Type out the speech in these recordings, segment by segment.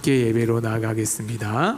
함께 예배로 나아가겠습니다.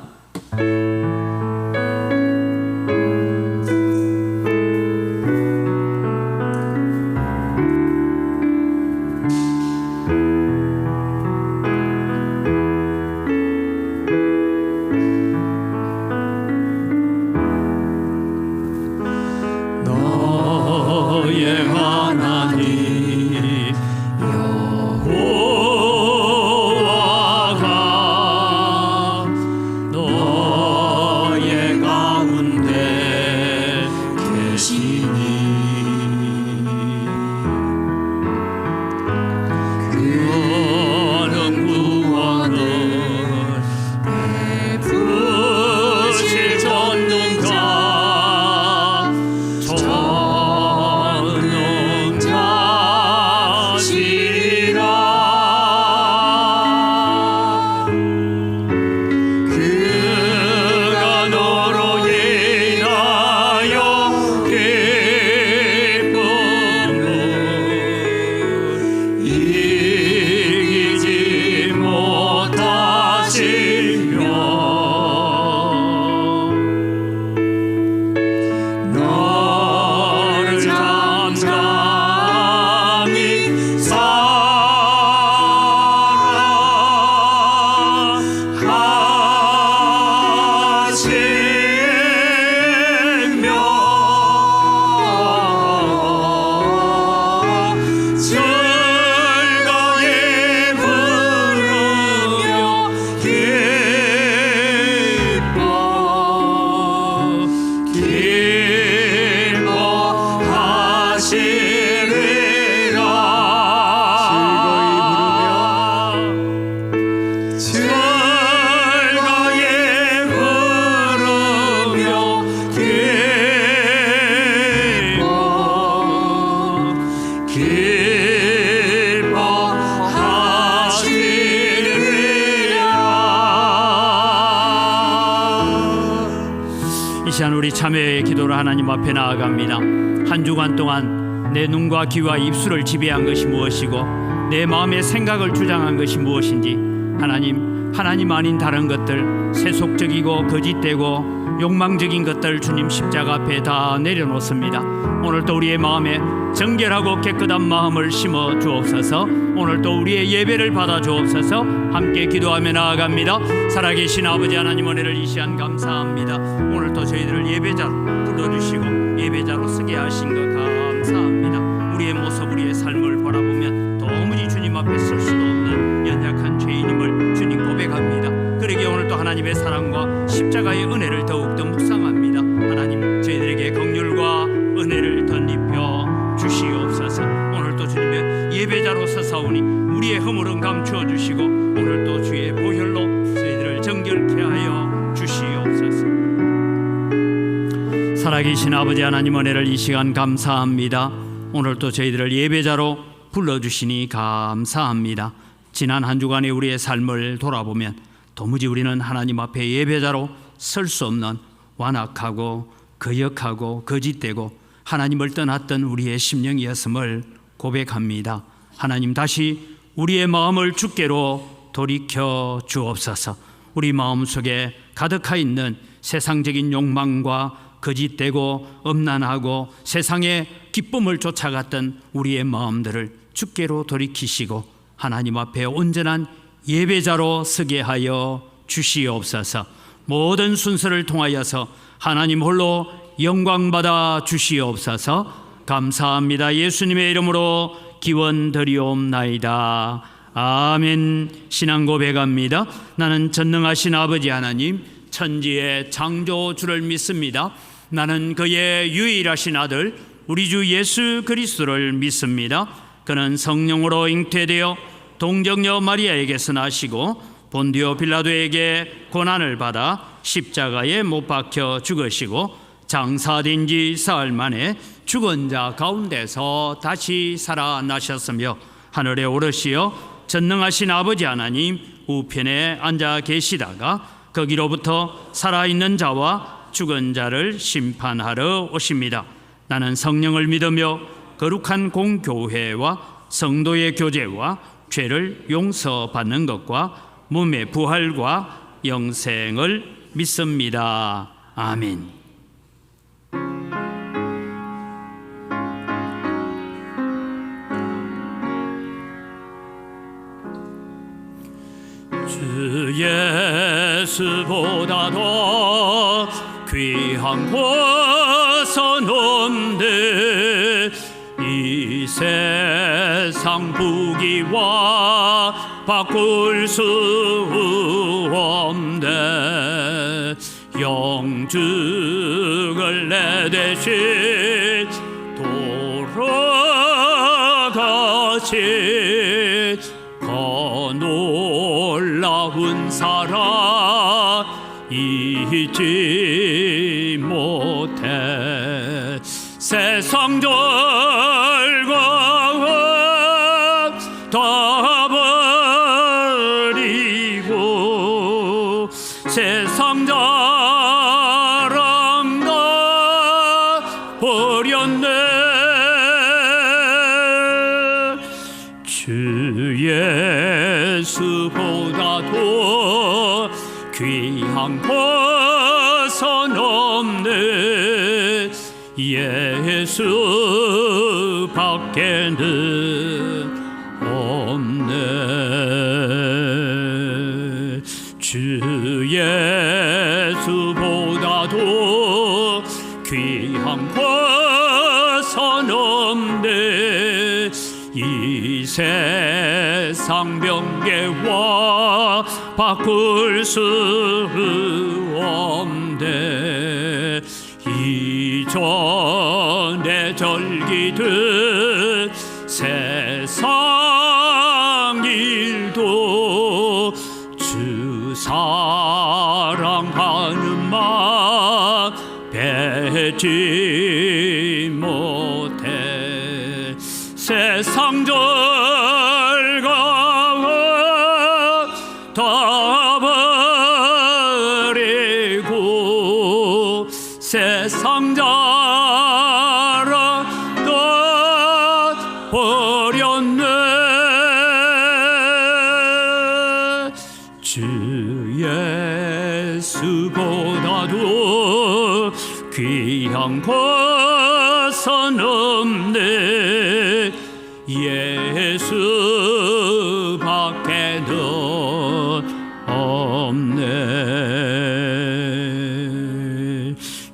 이 시간 우리 참회의 기도로 하나님 앞에 나아갑니다. 한 주간 동안 내 눈과 귀와 입술을 지배한 것이 무엇이고 내 마음의 생각을 주장한 것이 무엇인지 하나님 아닌 다른 것들, 세속적이고 거짓되고 욕망적인 것들 주님 십자가 앞에 다 내려놓습니다. 오늘도 우리의 마음에 정결하고 깨끗한 마음을 심어 주옵소서. 오늘도 우리의 예배를 받아 주옵소서. 함께 기도하며 나아갑니다. 살아계신 아버지 하나님, 은혜를 이 시간 감사합니다. 오늘도 저희들을 예배자로 불러주시고 예배자로 쓰게 하신 것 감사합니다. 우리의 모습, 우리의 삶을 바라보면 도무지 주님 앞에 설 수도 없는 연약한 죄인임을 주님 고백합니다. 그러기에 오늘도 하나님의 사랑과 십자가의 은혜를 더욱더 묵상합니다. 하나님, 저희들에게 긍휼과 은혜를 덧입혀 주시옵소서. 오늘도 주님의 예배자로 서사오니 우리의 허물은 감추어 주시고 오늘도 주의 보혈로 저희들을 정결케 하여 주시옵소서. 살아계신 아버지 하나님, 은혜를 이 시간 감사합니다. 오늘도 저희들을 예배자로 불러주시니 감사합니다. 지난 한 주간의 우리의 삶을 돌아보면 도무지 우리는 하나님 앞에 예배자로 설 수 없는 완악하고 거역하고 거짓되고 하나님을 떠났던 우리의 심령이었음을 고백합니다. 하나님, 다시 우리의 마음을 주께로 돌이켜 주옵소서. 우리 마음속에 가득하 있는 세상적인 욕망과 거짓되고 음란하고 세상의 기쁨을 쫓아갔던 우리의 마음들을 주께로 돌이키시고 하나님 앞에 온전한 예배자로 서게 하여 주시옵소서. 모든 순서를 통하여서 하나님 홀로 영광받아 주시옵소서. 감사합니다. 예수님의 이름으로 기원드리옵나이다. 아멘. 신앙 고백합니다. 나는 전능하신 아버지 하나님, 천지의 창조주를 믿습니다. 나는 그의 유일하신 아들 우리 주 예수 그리스도를 믿습니다. 그는 성령으로 잉태되어 동정녀 마리아에게서 나시고 본디오 빌라도에게 고난을 받아 십자가에 못 박혀 죽으시고 장사된 지 사흘 만에 죽은 자 가운데서 다시 살아나셨으며 하늘에 오르시어 전능하신 아버지 하나님 우편에 앉아 계시다가 거기로부터 살아있는 자와 죽은 자를 심판하러 오십니다. 나는 성령을 믿으며 거룩한 공교회와 성도의 교제와 죄를 용서받는 것과 몸의 부활과 영생을 믿습니다. 아멘. 주 예수보다 더 귀한 곳은 없네. 이 세상 부귀와 바꿀 수 없네. 영죽을 내 대신 돌아가신 놀라운 사랑 잊지 못해. 세상 절과 다 버리고 세상 자랑 다 버렸네. 주 예수보다도 귀한 것은 없네. 예수밖에는 없네. 주 예수보다도 귀한 것은 없네. 이 세상 명예와 바꿀 수 없네. 이전에 절기든 세상 일도 주 사랑하는 마음 배지 못해. 세상 절과 다 버리고 세상 자랑 다 버렸네. 주 예수보다도 귀한 것은 없네. 예수밖에는 없네.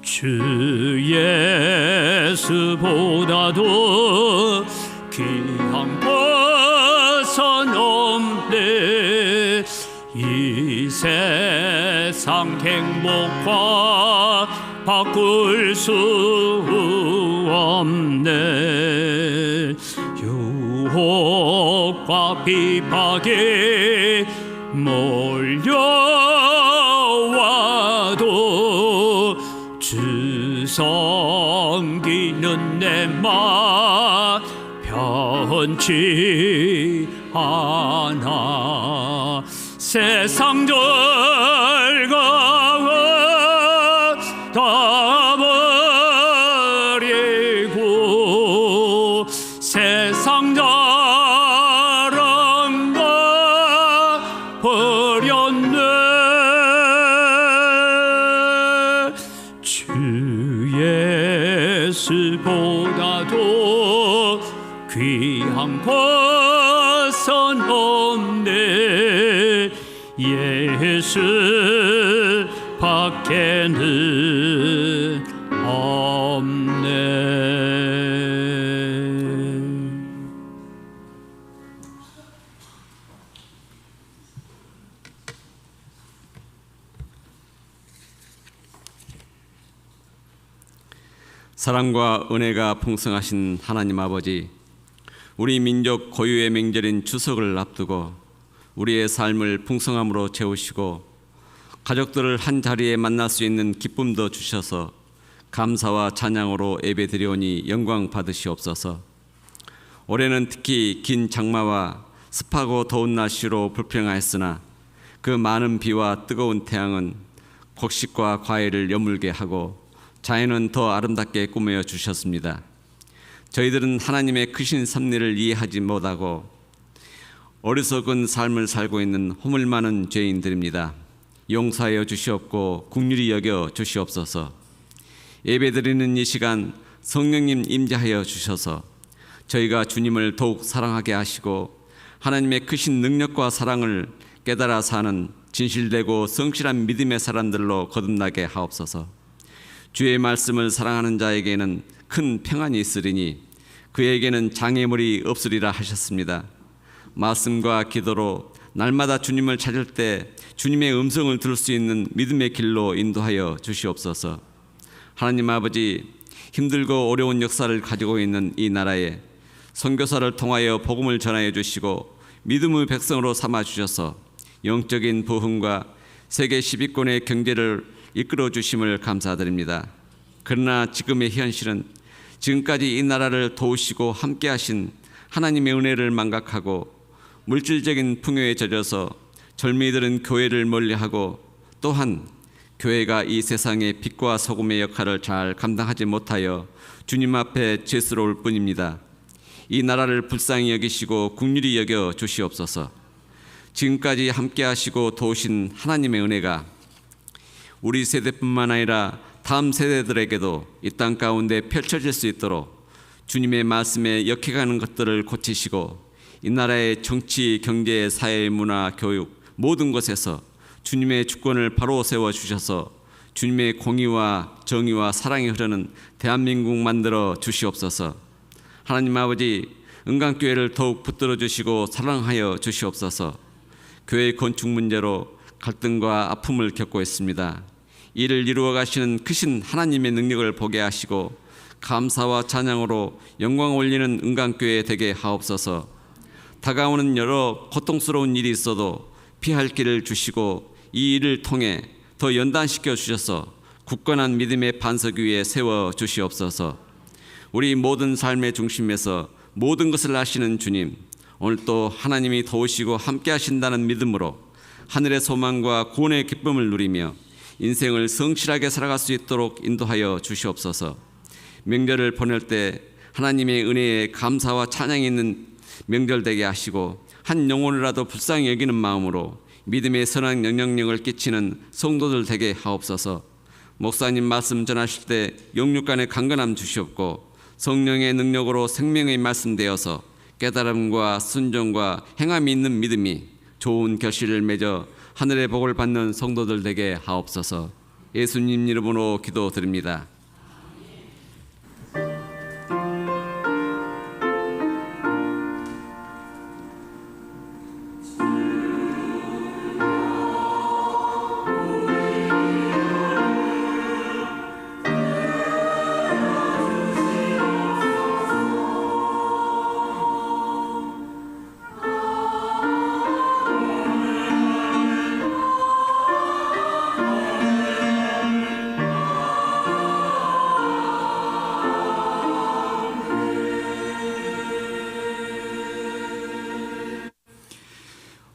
주 예수보다도 귀한 것은 없네. 이 세상 행복과 바꿀 수 없네. 유혹과 비박에 몰려와도 주 섬기는 내 맘 변치 않아. 세상 절과 다 버리고 세상 자랑과 버렸네. 주 예수보다도 귀한 것은 없네. 예수밖에는 없네. 사랑과 은혜가 풍성하신 하나님 아버지, 우리 민족 고유의 명절인 추석을 앞두고 우리의 삶을 풍성함으로 채우시고 가족들을 한 자리에 만날 수 있는 기쁨도 주셔서 감사와 찬양으로 예배드리오니 영광 받으시옵소서. 올해는 특히 긴 장마와 습하고 더운 날씨로 불평하였으나 그 많은 비와 뜨거운 태양은 곡식과 과일을 여물게 하고 자연은 더 아름답게 꾸며 주셨습니다. 저희들은 하나님의 크신 섭리를 이해하지 못하고 어리석은 삶을 살고 있는 허물 많은 죄인들입니다. 용서하여 주시옵고 긍휼히 여겨 주시옵소서. 예배드리는 이 시간 성령님 임재하여 주셔서 저희가 주님을 더욱 사랑하게 하시고 하나님의 크신 능력과 사랑을 깨달아 사는 진실되고 성실한 믿음의 사람들로 거듭나게 하옵소서. 주의 말씀을 사랑하는 자에게는 큰 평안이 있으리니 그에게는 장애물이 없으리라 하셨습니다. 말씀과 기도로 날마다 주님을 찾을 때 주님의 음성을 들을 수 있는 믿음의 길로 인도하여 주시옵소서. 하나님 아버지, 힘들고 어려운 역사를 가지고 있는 이 나라에 선교사를 통하여 복음을 전하여 주시고 믿음의 백성으로 삼아 주셔서 영적인 부흥과 세계 10위권의 경제를 이끌어 주심을 감사드립니다. 그러나 지금의 현실은 지금까지 이 나라를 도우시고 함께 하신 하나님의 은혜를 망각하고 물질적인 풍요에 젖어서 젊은이들은 교회를 멀리하고 또한 교회가 이 세상의 빛과 소금의 역할을 잘 감당하지 못하여 주님 앞에 죄스러울 뿐입니다. 이 나라를 불쌍히 여기시고 긍휼히 여겨 주시옵소서. 지금까지 함께 하시고 도우신 하나님의 은혜가 우리 세대뿐만 아니라 다음 세대들에게도 이 땅 가운데 펼쳐질 수 있도록 주님의 말씀에 역해가는 것들을 고치시고 이 나라의 정치, 경제, 사회, 문화, 교육 모든 것에서 주님의 주권을 바로 세워주셔서 주님의 공의와 정의와 사랑이 흐르는 대한민국 만들어 주시옵소서. 하나님 아버지, 은강교회를 더욱 붙들어 주시고 사랑하여 주시옵소서. 교회 건축 문제로 갈등과 아픔을 겪고 있습니다. 이를 이루어 가시는 크신 하나님의 능력을 보게 하시고 감사와 찬양으로 영광 올리는 은강교회 되게 하옵소서. 다가오는 여러 고통스러운 일이 있어도 피할 길을 주시고 이 일을 통해 더 연단시켜 주셔서 굳건한 믿음의 반석 위에 세워 주시옵소서. 우리 모든 삶의 중심에서 모든 것을 아시는 주님, 오늘 또 하나님이 도우시고 함께 하신다는 믿음으로 하늘의 소망과 구원의 기쁨을 누리며 인생을 성실하게 살아갈 수 있도록 인도하여 주시옵소서. 명절을 보낼 때 하나님의 은혜에 감사와 찬양이 있는 명절 되게 하시고 한 영혼이라도 불쌍히 여기는 마음으로 믿음의 선한 영향력을 끼치는 성도들 되게 하옵소서. 목사님 말씀 전하실 때 영육간의 강건함 주시옵고 성령의 능력으로 생명의 말씀 되어서 깨달음과 순종과 행함이 있는 믿음이 좋은 결실을 맺어 하늘의 복을 받는 성도들 되게 하옵소서. 예수님 이름으로 기도드립니다.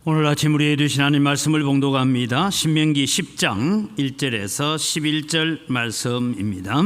오늘 아침 우리에게 주신 하나님 말씀을 봉독합니다. 신명기 10장 1절에서 11절 말씀입니다.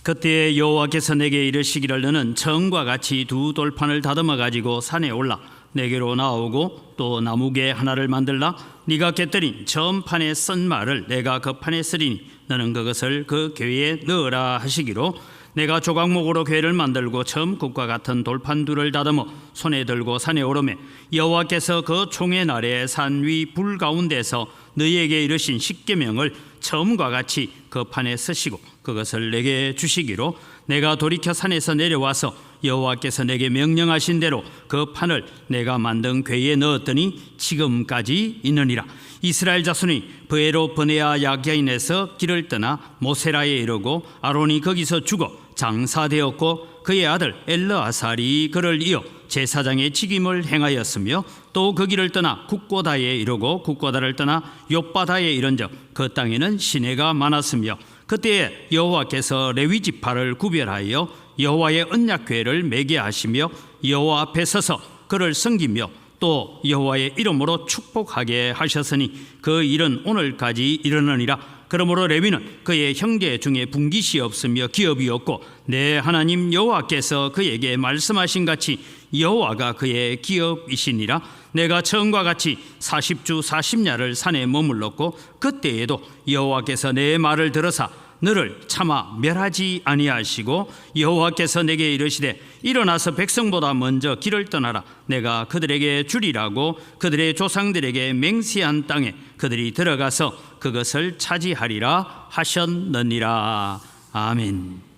그때 여호와께서 내게 이르시기를 너는 청과 같이 두 돌판을 다듬어 가지고 산에 올라 내게로 나오고 또 나무개 하나를 만들라. 네가 깨뜨린 처음판에 쓴 말을 내가 그 판에 쓰리니 너는 그것을 그 궤에 넣으라 하시기로 내가 조각목으로 궤를 만들고 처음 국과 같은 돌판 둘을 다듬어 손에 들고 산에 오르매 여호와께서 그 총의 날에 산 위 불 가운데서 너희에게 이르신 십계명을 처음과 같이 그 판에 쓰시고 그것을 내게 주시기로 내가 돌이켜 산에서 내려와서 여호와께서 내게 명령하신 대로 그 판을 내가 만든 궤에 넣었더니 지금까지 있느니라. 이스라엘 자손이 브에로 브네아 야가인에서 길을 떠나 모세라에 이르고 아론이 거기서 죽어 장사되었고 그의 아들 엘르아살이 그를 이어 제사장의 직임을 행하였으며 또 그 길을 떠나 국고다에 이르고 국고다를 떠나 욥바다에 이른즉 그 땅에는 시내가 많았으며 그때에 여호와께서 레위 지파를 구별하여 여호와의 언약궤를 매게 하시며 여호와 앞에 서서 그를 섬기며 또 여호와의 이름으로 축복하게 하셨으니 그 일은 오늘까지 이르느니라. 그러므로 레위는 그의 형제 중에 분깃이 없으며 기업이 없고 내 하나님 여호와께서 그에게 말씀하신 같이 여호와가 그의 기업이시니라. 내가 처음과 같이 40주 40야를 산에 머물렀고 그때에도 여호와께서 내 말을 들으사 너를 차마 멸하지 아니하시고 여호와께서 내게 이르시되 일어나서 백성보다 먼저 길을 떠나라. 내가 그들에게 주리라고 그들의 조상들에게 맹세한 땅에 그들이 들어가서 그것을 차지하리라 하셨느니라. 아멘.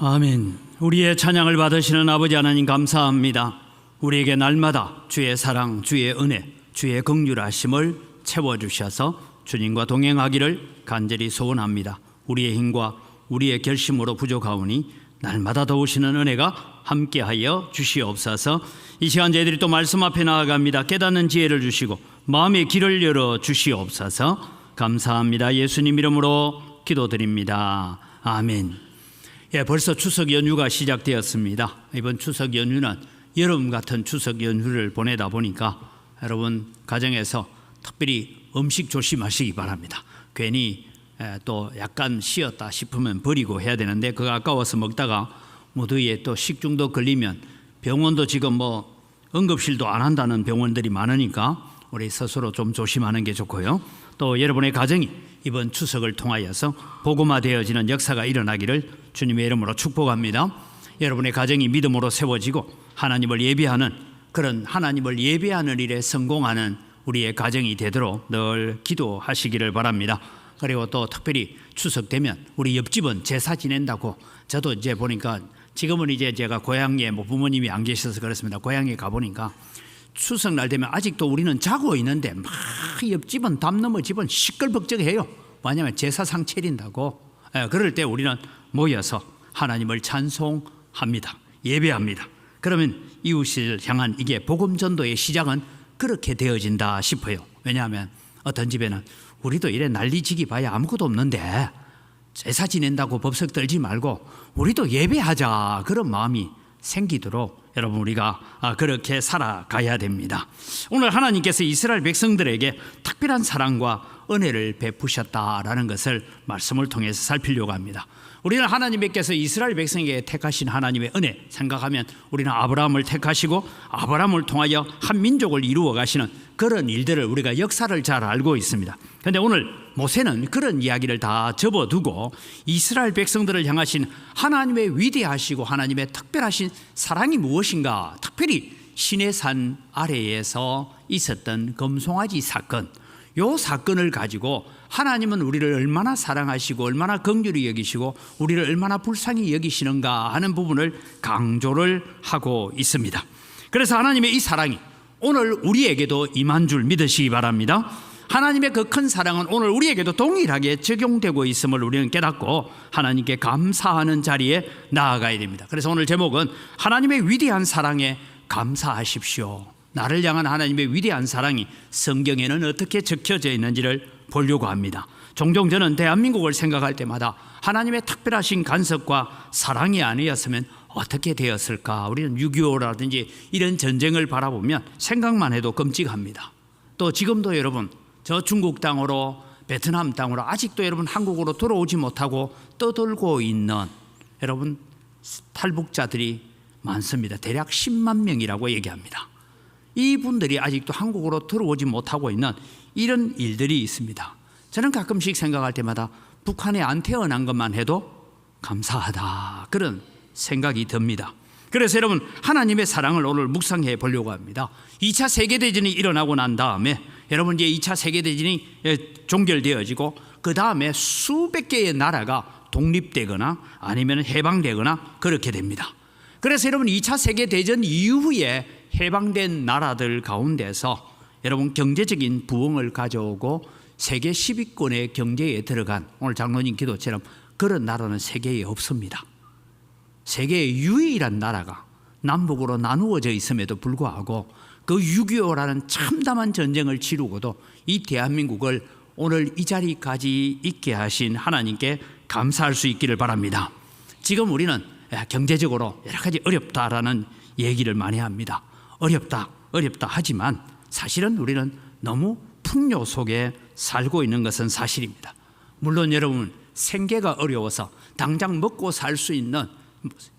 아멘. 우리의 찬양을 받으시는 아버지 하나님 감사합니다. 우리에게 날마다 주의 사랑, 주의 은혜, 주의 긍휼하심을 채워주셔서 주님과 동행하기를 간절히 소원합니다. 우리의 힘과 우리의 결심으로 부족하오니 날마다 도우시는 은혜가 함께하여 주시옵소서. 이 시간 저희들이 또 말씀 앞에 나아갑니다. 깨닫는 지혜를 주시고 마음의 길을 열어 주시옵소서. 감사합니다. 예수님 이름으로 기도드립니다. 아멘. 예, 벌써 추석 연휴가 시작되었습니다. 이번 추석 연휴는 여름 같은 추석 연휴를 보내다 보니까 여러분 가정에서 특별히 음식 조심하시기 바랍니다. 괜히 또 약간 쉬었다 싶으면 버리고 해야 되는데 그거 아까워서 먹다가 무더위에 또 식중독 걸리면 병원도 지금 뭐 응급실도 안 한다는 병원들이 많으니까 우리 스스로 좀 조심하는 게 좋고요. 또 여러분의 가정이 이번 추석을 통하여서 복음화되어지는 역사가 일어나기를 주님의 이름으로 축복합니다. 여러분의 가정이 믿음으로 세워지고 하나님을 예배하는 그런 하나님을 예배하는 일에 성공하는 우리의 가정이 되도록 늘 기도하시기를 바랍니다. 그리고 또 특별히 추석 되면 우리 옆집은 제사 지낸다고 저도 이제 보니까 지금은 이제 제가 고향에 뭐 부모님이 안 계셔서 그렇습니다. 고향에 가보니까 추석날 되면 아직도 우리는 자고 있는데 막 옆집은 담 넘어 집은 시끌벅적해요. 왜냐하면 제사상 차린다고. 그럴 때 우리는 모여서 하나님을 찬송합니다. 예배합니다. 그러면 이웃을 향한 이게 복음전도의 시작은 그렇게 되어진다 싶어요. 왜냐하면 어떤 집에는 우리도 이래 난리지기 봐야 아무것도 없는데 제사 지낸다고 법석 떨지 말고 우리도 예배하자 그런 마음이 생기도록 여러분 우리가 그렇게 살아가야 됩니다. 오늘 하나님께서 이스라엘 백성들에게 특별한 사랑과 은혜를 베푸셨다라는 것을 말씀을 통해서 살피려고 합니다. 우리는 하나님께서 이스라엘 백성에게 택하신 하나님의 은혜 생각하면 우리는 아브라함을 택하시고 아브라함을 통하여 한 민족을 이루어 가시는 그런 일들을 우리가 역사를 잘 알고 있습니다. 그런데 오늘 모세는 그런 이야기를 다 접어두고 이스라엘 백성들을 향하신 하나님의 위대하시고 하나님의 특별하신 사랑이 무엇인가, 특별히 시내산 아래에서 있었던 금송아지 사건, 이 사건을 가지고 하나님은 우리를 얼마나 사랑하시고 얼마나 긍휼히 여기시고 우리를 얼마나 불쌍히 여기시는가 하는 부분을 강조를 하고 있습니다. 그래서 하나님의 이 사랑이 오늘 우리에게도 임한 줄 믿으시기 바랍니다. 하나님의 그 큰 사랑은 오늘 우리에게도 동일하게 적용되고 있음을 우리는 깨닫고 하나님께 감사하는 자리에 나아가야 됩니다. 그래서 오늘 제목은 하나님의 위대한 사랑에 감사하십시오. 나를 향한 하나님의 위대한 사랑이 성경에는 어떻게 적혀져 있는지를 보려고 합니다. 종종 저는 대한민국을 생각할 때마다 하나님의 특별하신 간섭과 사랑이 아니었으면 어떻게 되었을까. 우리는 6.25라든지 이런 전쟁을 바라보면 생각만 해도 끔찍합니다. 또 지금도 여러분 저 중국 땅으로 베트남 땅으로 아직도 여러분 한국으로 돌아오지 못하고 떠돌고 있는 여러분 탈북자들이 많습니다. 대략 10만 명이라고 얘기합니다. 이분들이 아직도 한국으로 들어오지 못하고 있는 이런 일들이 있습니다. 저는 가끔씩 생각할 때마다 북한에 안 태어난 것만 해도 감사하다 그런 생각이 듭니다. 그래서 여러분 하나님의 사랑을 오늘 묵상해 보려고 합니다. 2차 세계대전이 일어나고 난 다음에 여러분 이제 2차 세계대전이 종결되어지고 그 다음에 수백 개의 나라가 독립되거나 아니면 해방되거나 그렇게 됩니다. 그래서 여러분 2차 세계대전 이후에 해방된 나라들 가운데서 여러분 경제적인 부흥을 가져오고 세계 10위권의 경제에 들어간 오늘 장로님 기도처럼 그런 나라는 세계에 없습니다. 세계의 유일한 나라가 남북으로 나누어져 있음에도 불구하고 그 6.25라는 참담한 전쟁을 치르고도 이 대한민국을 오늘 이 자리까지 있게 하신 하나님께 감사할 수 있기를 바랍니다. 지금 우리는 경제적으로 여러 가지 어렵다라는 얘기를 많이 합니다. 어렵다 하지만 사실은 우리는 너무 풍요 속에 살고 있는 것은 사실입니다. 물론 여러분 생계가 어려워서 당장 먹고 살 수 있는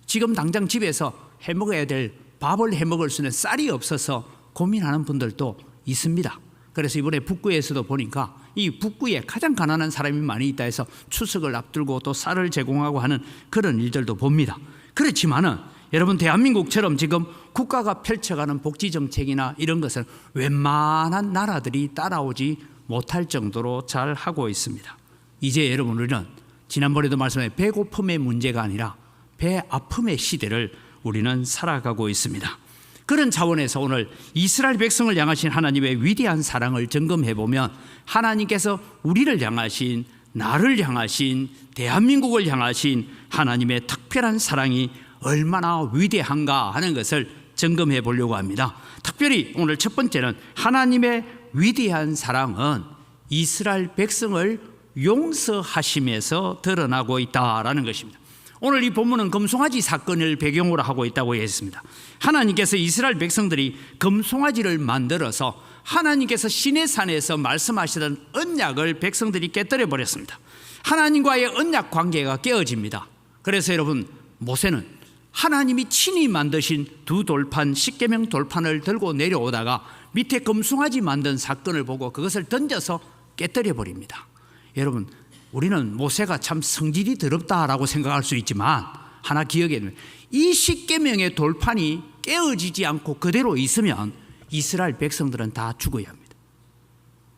지금 당장 집에서 해먹어야 될 밥을 해먹을 수 있는 쌀이 없어서 고민하는 분들도 있습니다. 그래서 이번에 북구에서도 보니까 이 북구에 가장 가난한 사람이 많이 있다 해서 추석을 앞두고 또 쌀을 제공하고 하는 그런 일들도 봅니다. 그렇지만은 여러분 대한민국처럼 지금 국가가 펼쳐가는 복지정책이나 이런 것을 웬만한 나라들이 따라오지 못할 정도로 잘 하고 있습니다. 이제 여러분 우리는 지난번에도 말씀해 배고픔의 문제가 아니라 배 아픔의 시대를 우리는 살아가고 있습니다. 그런 차원에서 오늘 이스라엘 백성을 향하신 하나님의 위대한 사랑을 점검해 보면 하나님께서 우리를 향하신 나를 향하신 대한민국을 향하신 하나님의 특별한 사랑이 얼마나 위대한가 하는 것을 점검해 보려고 합니다. 특별히 오늘 첫 번째는 하나님의 위대한 사랑은 이스라엘 백성을 용서하심에서 드러나고 있다라는 것입니다. 오늘 이 본문은 금송아지 사건을 배경으로 하고 있다고 했습니다. 하나님께서 이스라엘 백성들이 금송아지를 만들어서 하나님께서 시내산에서 말씀하시던 언약을 백성들이 깨뜨려 버렸습니다. 하나님과의 언약 관계가 깨어집니다. 그래서 여러분, 모세는 하나님이 친히 만드신 두 돌판, 십계명 돌판을 들고 내려오다가 밑에 금송아지 만든 사건을 보고 그것을 던져서 깨뜨려 버립니다. 여러분, 우리는 모세가 참 성질이 더럽다라고 생각할 수 있지만 하나 기억해야 됩니다. 이 십계명의 돌판이 깨어지지 않고 그대로 있으면 이스라엘 백성들은 다 죽어야 합니다.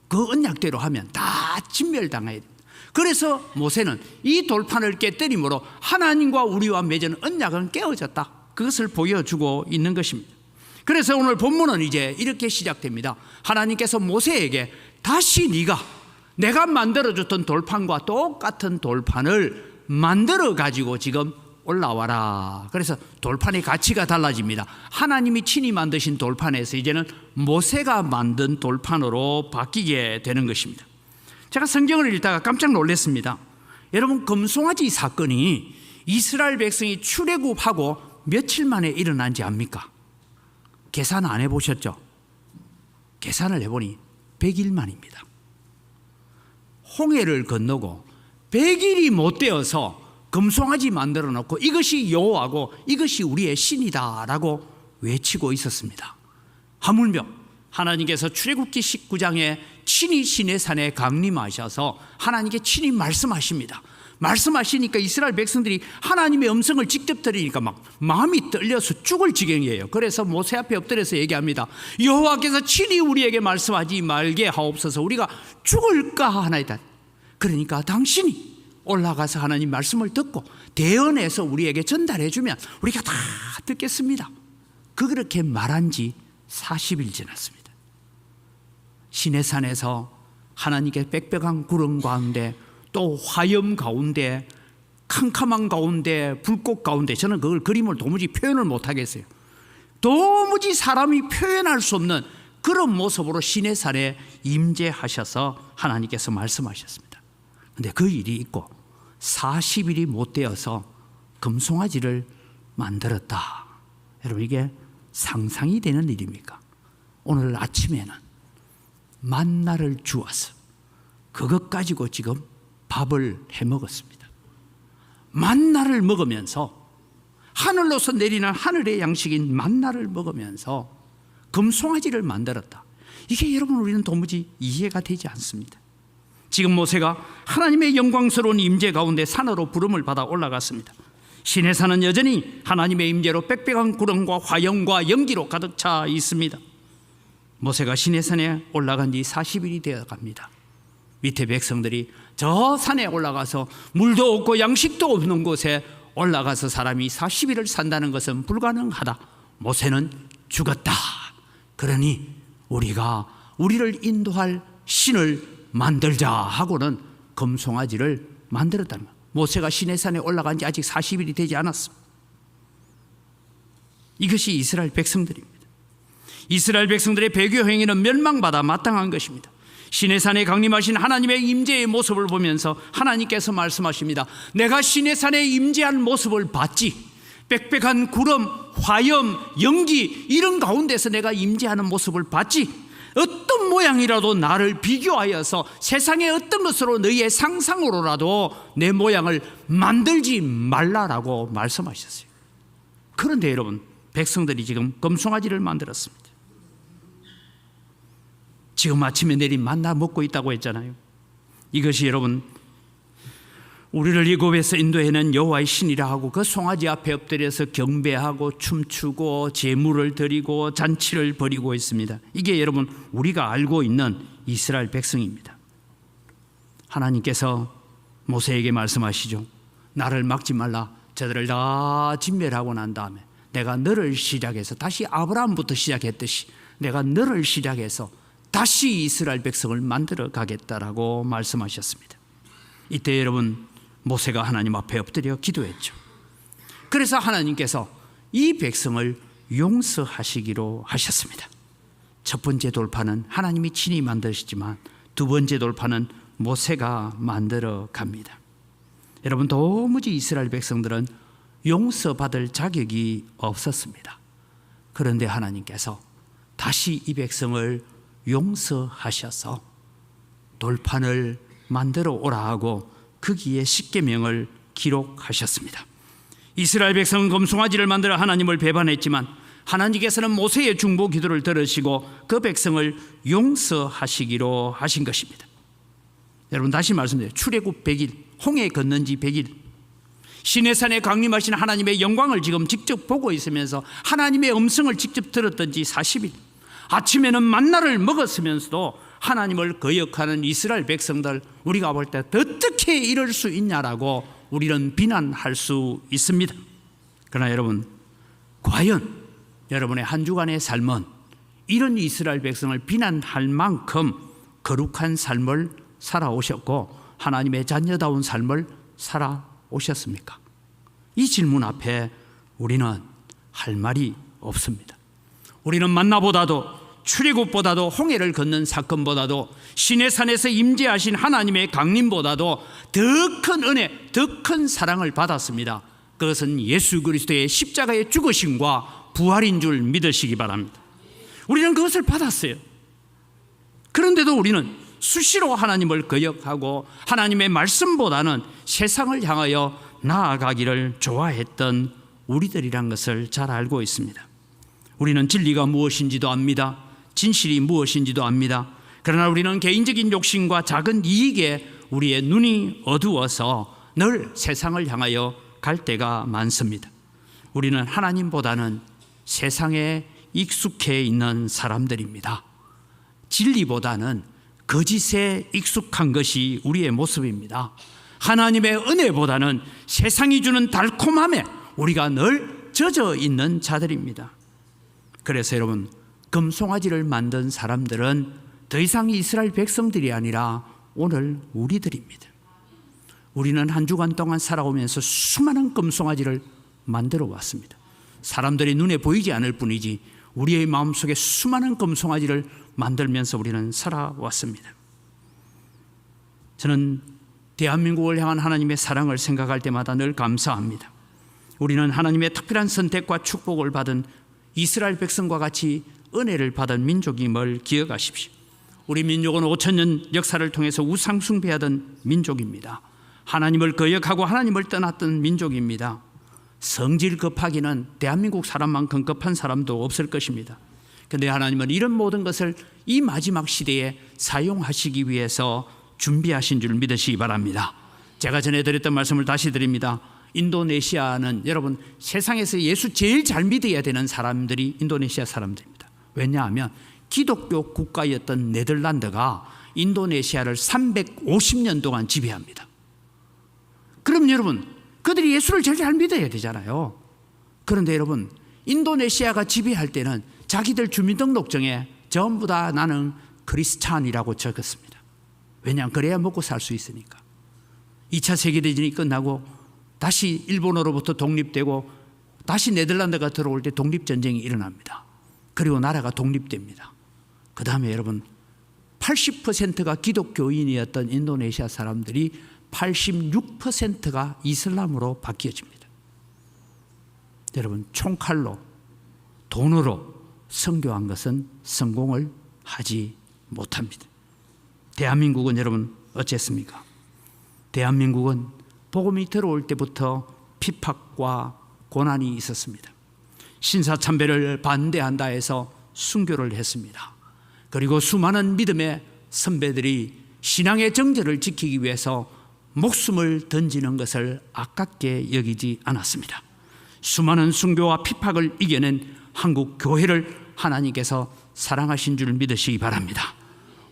그 언약대로 하면 다 진멸당해야 됩니다. 그래서 모세는 이 돌판을 깨뜨림으로 하나님과 우리와 맺은 언약은 깨어졌다, 그것을 보여주고 있는 것입니다. 그래서 오늘 본문은 이제 이렇게 시작됩니다. 하나님께서 모세에게 다시 내가 만들어줬던 돌판과 똑같은 돌판을 만들어 가지고 지금 올라와라. 그래서 돌판의 가치가 달라집니다. 하나님이 친히 만드신 돌판에서 이제는 모세가 만든 돌판으로 바뀌게 되는 것입니다. 제가 성경을 읽다가 깜짝 놀랐습니다. 여러분, 금송아지 사건이 이스라엘 백성이 출애굽하고 며칠 만에 일어난지 압니까? 계산 안 해보셨죠? 계산을 해보니 100일 만입니다. 홍해를 건너고 100일이 못 되어서 금송아지 만들어 놓고 이것이 여호와고 이것이 우리의 신이다 라고 외치고 있었습니다. 하물며 하나님께서 출애굽기 19장에 친히 시내산에 강림하셔서 하나님께 친히 말씀하십니다. 말씀하시니까 이스라엘 백성들이 하나님의 음성을 직접 들으니까 막 마음이 떨려서 죽을 지경이에요. 그래서 모세 앞에 엎드려서 얘기합니다. 여호와께서 친히 우리에게 말씀하지 말게 하옵소서. 우리가 죽을까 하나이다. 그러니까 당신이 올라가서 하나님 말씀을 듣고 대언해서 우리에게 전달해 주면 우리가 다 듣겠습니다. 그렇게 말한 지 40일 지났습니다. 시내산에서 하나님께 빽빽한 구름 가운데, 또 화염 가운데, 캄캄한 가운데, 불꽃 가운데, 저는 그걸 그림을 도무지 표현을 못하겠어요. 도무지 사람이 표현할 수 없는 그런 모습으로 시내산에 임재하셔서 하나님께서 말씀하셨습니다. 그런데 그 일이 있고 40일이 못 되어서 금송아지를 만들었다. 여러분, 이게 상상이 되는 일입니까? 오늘 아침에는 만나를 주어서 그것 가지고 지금 밥을 해 먹었습니다. 만나를 먹으면서, 하늘로서 내리는 하늘의 양식인 만나를 먹으면서 금송아지를 만들었다. 이게 여러분, 우리는 도무지 이해가 되지 않습니다. 지금 모세가 하나님의 영광스러운 임재 가운데 산으로 부름을 받아 올라갔습니다. 시내산은 여전히 하나님의 임재로 빽빽한 구름과 화염과 연기로 가득 차 있습니다. 모세가 시내산에 올라간 지 40일이 되어 갑니다. 밑에 백성들이 저 산에 올라가서 물도 없고 양식도 없는 곳에 올라가서 사람이 40일을 산다는 것은 불가능하다. 모세는 죽었다. 그러니 우리를 인도할 신을 만들자 하고는 금송아지를 만들었다는 거예요. 모세가 시내산에 올라간 지 아직 40일이 되지 않았습니다. 이것이 이스라엘 백성들입니다. 이스라엘 백성들의 배교 행위는 멸망받아 마땅한 것입니다. 시내산에 강림하신 하나님의 임재의 모습을 보면서 하나님께서 말씀하십니다. 내가 시내산에 임재한 모습을 봤지. 빽빽한 구름, 화염, 연기, 이런 가운데서 내가 임재하는 모습을 봤지. 어떤 모양이라도 나를 비교하여서 세상의 어떤 것으로 너희의 상상으로라도 내 모양을 만들지 말라라고 말씀하셨어요. 그런데 여러분, 백성들이 지금 금송아지를 만들었습니다. 지금 아침에 내린 만나 먹고 있다고 했잖아요. 이것이 여러분, 우리를 이곳에서 인도해낸 여호와의 신이라 하고 그 송아지 앞에 엎드려서 경배하고 춤추고 제물을 드리고 잔치를 벌이고 있습니다. 이게 여러분, 우리가 알고 있는 이스라엘 백성입니다. 하나님께서 모세에게 말씀하시죠. 나를 막지 말라. 저들을 다 진멸하고 난 다음에 내가 너를 시작해서, 다시 아브라함부터 시작했듯이 내가 너를 시작해서 다시 이스라엘 백성을 만들어 가겠다라고 말씀하셨습니다. 이때 여러분, 모세가 하나님 앞에 엎드려 기도했죠. 그래서 하나님께서 이 백성을 용서하시기로 하셨습니다. 첫 번째 돌파는 하나님이 친히 만드시지만 두 번째 돌파는 모세가 만들어 갑니다. 여러분, 도무지 이스라엘 백성들은 용서받을 자격이 없었습니다. 그런데 하나님께서 다시 이 백성을 용서하셔서 돌판을 만들어 오라 하고 거기에 십계명을 기록하셨습니다. 이스라엘 백성은 금송아지를 만들어 하나님을 배반했지만 하나님께서는 모세의 중보 기도를 들으시고 그 백성을 용서하시기로 하신 것입니다. 여러분, 다시 말씀드려요. 출애굽 100일, 홍해 건넌 지 100일, 시내산에 강림하신 하나님의 영광을 지금 직접 보고 있으면서 하나님의 음성을 직접 들었던 지 40일, 아침에는 만나를 먹었으면서도 하나님을 거역하는 이스라엘 백성들, 우리가 볼 때 어떻게 이럴 수 있냐라고 우리는 비난할 수 있습니다. 그러나 여러분, 과연 여러분의 한 주간의 삶은 이런 이스라엘 백성을 비난할 만큼 거룩한 삶을 살아오셨고 하나님의 자녀다운 삶을 살아오셨습니까? 이 질문 앞에 우리는 할 말이 없습니다. 우리는 만나보다도 출애굽보다도 홍해를 걷는 사건보다도 시내산에서 임재하신 하나님의 강림보다도 더 큰 은혜, 더 큰 사랑을 받았습니다. 그것은 예수 그리스도의 십자가의 죽으심과 부활인 줄 믿으시기 바랍니다. 우리는 그것을 받았어요. 그런데도 우리는 수시로 하나님을 거역하고 하나님의 말씀보다는 세상을 향하여 나아가기를 좋아했던 우리들이란 것을 잘 알고 있습니다. 우리는 진리가 무엇인지도 압니다. 진실이 무엇인지도 압니다. 그러나 우리는 개인적인 욕심과 작은 이익에 우리의 눈이 어두워서 늘 세상을 향하여 갈 때가 많습니다. 우리는 하나님보다는 세상에 익숙해 있는 사람들입니다. 진리보다는 거짓에 익숙한 것이 우리의 모습입니다. 하나님의 은혜보다는 세상이 주는 달콤함에 우리가 늘 젖어 있는 자들입니다. 그래서 여러분, 금송아지를 만든 사람들은 더 이상 이스라엘 백성들이 아니라 오늘 우리들입니다. 우리는 한 주간 동안 살아오면서 수많은 금송아지를 만들어 왔습니다. 사람들이 눈에 보이지 않을 뿐이지 우리의 마음속에 수많은 금송아지를 만들면서 우리는 살아왔습니다. 저는 대한민국을 향한 하나님의 사랑을 생각할 때마다 늘 감사합니다. 우리는 하나님의 특별한 선택과 축복을 받은 이스라엘 백성과 같이 은혜를 받은 민족임을 기억하십시오. 우리 민족은 5,000년 역사를 통해서 우상 숭배하던 민족입니다. 하나님을 거역하고 하나님을 떠났던 민족입니다. 성질 급하기는 대한민국 사람만큼 급한 사람도 없을 것입니다. 그런데 하나님은 이런 모든 것을 이 마지막 시대에 사용하시기 위해서 준비하신 줄 믿으시기 바랍니다. 제가 전해드렸던 말씀을 다시 드립니다. 인도네시아는 여러분, 세상에서 예수 제일 잘 믿어야 되는 사람들이 인도네시아 사람들입니다. 왜냐하면 기독교 국가였던 네덜란드가 인도네시아를 350년 동안 지배합니다. 그럼 여러분, 그들이 예수를 제일 잘 믿어야 되잖아요. 그런데 여러분, 인도네시아가 지배할 때는 자기들 주민등록증에 전부 다 나는 크리스찬이라고 적었습니다. 왜냐하면 그래야 먹고 살 수 있으니까. 2차 세계대전이 끝나고 다시 일본으로부터 독립되고 다시 네덜란드가 들어올 때 독립전쟁이 일어납니다. 그리고 나라가 독립됩니다. 그 다음에 여러분, 80%가 기독교인이었던 인도네시아 사람들이 86%가 이슬람으로 바뀌어집니다. 여러분, 총칼로 돈으로 선교한 것은 성공을 하지 못합니다. 대한민국은 여러분 어쨌습니까? 대한민국은 복음이 들어올 때부터 핍박과 고난이 있었습니다. 신사참배를 반대한다 해서 순교를 했습니다. 그리고 수많은 믿음의 선배들이 신앙의 정절을 지키기 위해서 목숨을 던지는 것을 아깝게 여기지 않았습니다. 수많은 순교와 핍박을 이겨낸 한국 교회를 하나님께서 사랑하신 줄 믿으시기 바랍니다.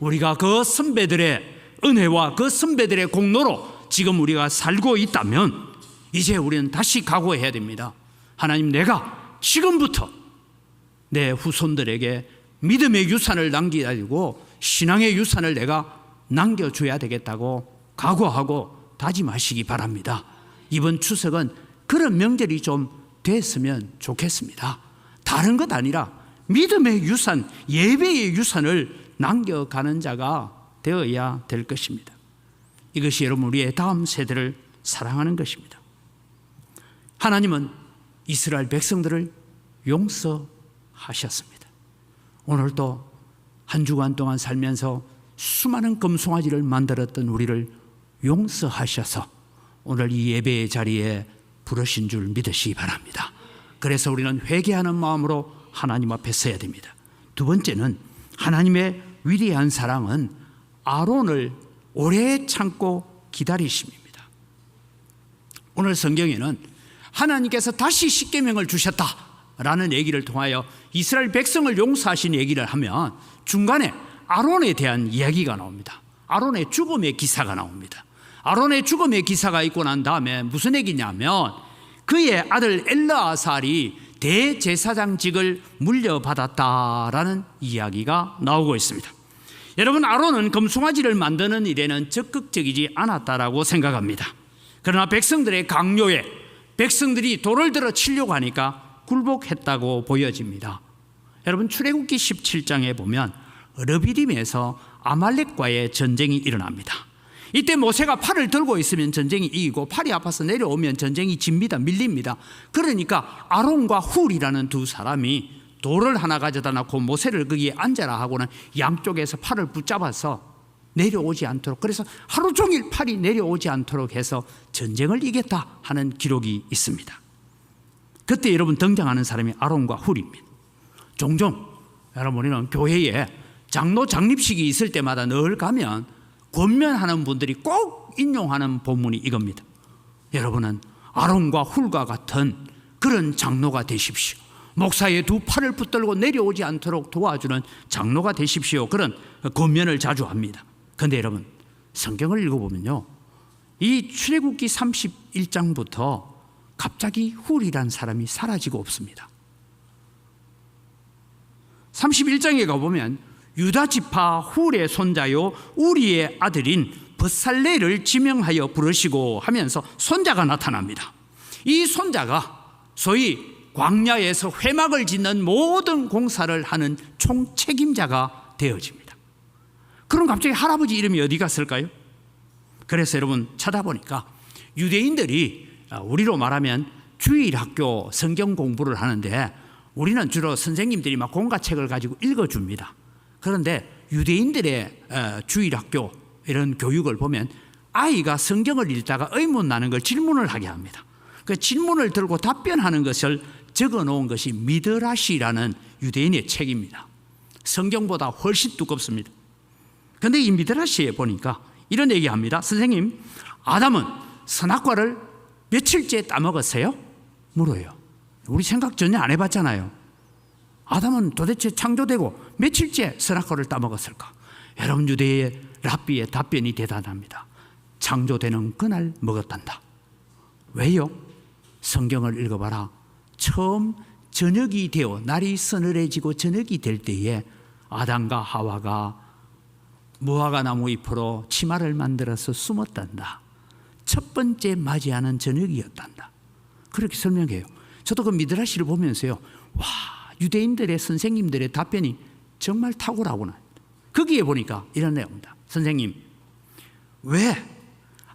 우리가 그 선배들의 은혜와 그 선배들의 공로로 지금 우리가 살고 있다면 이제 우리는 다시 각오해야 됩니다. 하나님, 내가 지금부터 내 후손들에게 믿음의 유산을 남기고 신앙의 유산을 내가 남겨줘야 되겠다고 각오하고 다짐하시기 바랍니다. 이번 추석은 그런 명절이 좀 됐으면 좋겠습니다. 다른 것 아니라 믿음의 유산, 예배의 유산을 남겨가는 자가 되어야 될 것입니다. 이것이 여러분 우리의 다음 세대를 사랑하는 것입니다. 하나님은 이스라엘 백성들을 용서하셨습니다. 오늘도 한 주간 동안 살면서 수많은 금송아지를 만들었던 우리를 용서하셔서 오늘 이 예배의 자리에 부르신 줄 믿으시기 바랍니다. 그래서 우리는 회개하는 마음으로 하나님 앞에 서야 됩니다. 두 번째는 하나님의 위대한 사랑은 아론을 오래 참고 기다리심입니다. 오늘 성경에는 하나님께서 다시 십계명을 주셨다라는 얘기를 통하여 이스라엘 백성을 용서하신 얘기를 하면 중간에 아론에 대한 이야기가 나옵니다. 아론의 죽음의 기사가 나옵니다. 아론의 죽음의 기사가 있고 난 다음에 무슨 얘기냐면 그의 아들 엘르아살이 대제사장직을 물려받았다라는 이야기가 나오고 있습니다. 여러분, 아론은 금송아지를 만드는 일에는 적극적이지 않았다라고 생각합니다. 그러나 백성들의 강요에 백성들이 돌을 들어 치려고 하니까 굴복했다고 보여집니다. 여러분, 출애굽기 17장에 보면 르비딤에서 아말렉과의 전쟁이 일어납니다. 이때 모세가 팔을 들고 있으면 전쟁이 이기고 팔이 아파서 내려오면 전쟁이 집니다. 밀립니다. 그러니까 아론과 훌이라는 두 사람이 돌을 하나 가져다 놓고 모세를 거기에 앉아라 하고는 양쪽에서 팔을 붙잡아서 내려오지 않도록, 그래서 하루 종일 팔이 내려오지 않도록 해서 전쟁을 이겼다 하는 기록이 있습니다. 그때 여러분 등장하는 사람이 아론과 훌입니다. 종종 여러분 우리는 교회에 장로 장립식이 있을 때마다 늘 가면 권면하는 분들이 꼭 인용하는 본문이 이겁니다. 여러분은 아론과 훌과 같은 그런 장로가 되십시오. 목사의 두 팔을 붙들고 내려오지 않도록 도와주는 장로가 되십시오. 그런 권면을 자주 합니다. 그런데 여러분, 성경을 읽어보면요, 이 출애굽기 31장부터 갑자기 훌이라는 사람이 사라지고 없습니다. 31장에 가보면 유다 지파 훌의 손자요 우리의 아들인 벳살레를 지명하여 부르시고 하면서 손자가 나타납니다. 이 손자가 소위 광야에서 회막을 짓는 모든 공사를 하는 총책임자가 되어집니다. 그럼 갑자기 할아버지 이름이 어디 갔을까요? 그래서 여러분 찾아보니까 유대인들이 우리로 말하면 주일학교 성경 공부를 하는데 우리는 주로 선생님들이 막 공과책을 가지고 읽어줍니다. 그런데 유대인들의 주일학교 이런 교육을 보면 아이가 성경을 읽다가 의문 나는 걸 질문을 하게 합니다. 그 질문을 들고 답변하는 것을 적어 놓은 것이 미드라시라는 유대인의 책입니다. 성경보다 훨씬 두껍습니다. 그런데 이 미드라시에 보니까 이런 얘기합니다. 선생님, 아담은 선악과를 며칠째 따먹었어요? 물어요. 우리 생각 전혀 안 해봤잖아요. 아담은 도대체 창조되고 며칠째 선악과를 따먹었을까? 여러분, 유대의 랍비의 답변이 대단합니다. 창조되는 그날 먹었단다. 왜요? 성경을 읽어봐라. 처음 저녁이 되어 날이 서늘해지고 저녁이 될 때에 아담과 하와가 무화과 나무 잎으로 치마를 만들어서 숨었단다. 첫 번째 맞이하는 저녁이었단다. 그렇게 설명해요. 저도 그 미드라시를 보면서요, 와, 유대인들의 선생님들의 답변이 정말 탁월하구나. 거기에 보니까 이런 내용입니다. 선생님, 왜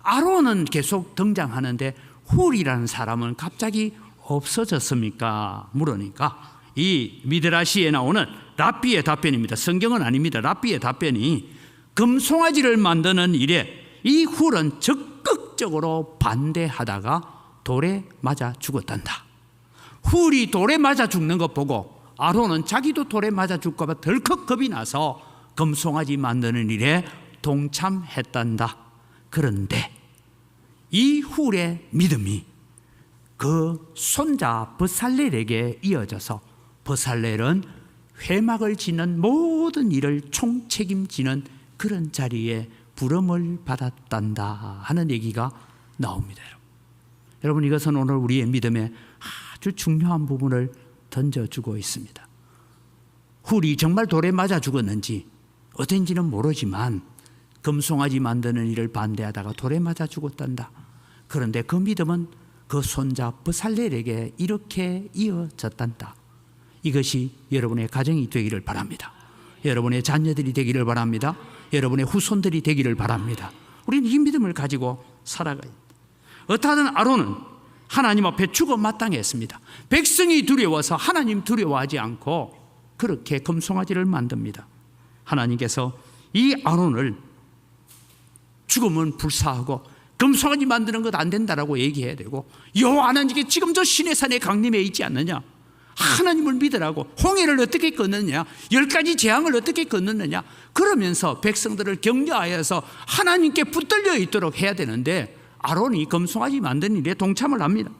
아론은 계속 등장하는데 훌이라는 사람은 갑자기 없어졌습니까? 물으니까 이 미드라시에 나오는 랍비의 답변입니다. 성경은 아닙니다. 랍비의 답변이 금송아지를 만드는 일에 이 훌은 적극적으로 반대하다가 돌에 맞아 죽었단다. 훌이 돌에 맞아 죽는 것 보고 아론은 자기도 돌에 맞아 죽을까 봐 덜컥 겁이 나서 금송아지 만드는 일에 동참했단다. 그런데 이 훌의 믿음이 그 손자 벳살렐에게 이어져서 벳살렐은 회막을 짓는 모든 일을 총책임지는 그런 자리에 부름을 받았단다 하는 얘기가 나옵니다. 여러분, 이것은 오늘 우리의 믿음에 아주 중요한 부분을 던져주고 있습니다. 훌이 정말 돌에 맞아 죽었는지 어딘지는 모르지만 금송아지 만드는 일을 반대하다가 돌에 맞아 죽었단다. 그런데 그 믿음은 그 손자 벳살렐에게 이렇게 이어졌단다. 이것이 여러분의 가정이 되기를 바랍니다. 여러분의 자녀들이 되기를 바랍니다. 여러분의 후손들이 되기를 바랍니다. 우리는 이 믿음을 가지고 살아가야 합니다. 어떠하든 아론은 하나님 앞에 죽어 마땅했습니다. 백성이 두려워서 하나님 두려워하지 않고 그렇게 금송아지를 만듭니다. 하나님께서 이 아론을 죽으면 불사하고 금송아지 만드는 것 안 된다라고 얘기해야 되고, 여호와 하나님께 지금 저 시내산에 강림해 있지 않느냐, 하나님을 믿으라고, 홍해를 어떻게 건너느냐, 10가지 재앙을 어떻게 건너느냐, 그러면서 백성들을 격려하여서 하나님께 붙들려 있도록 해야 되는데 아론이 금송아지 만드는 일에 동참을 합니다.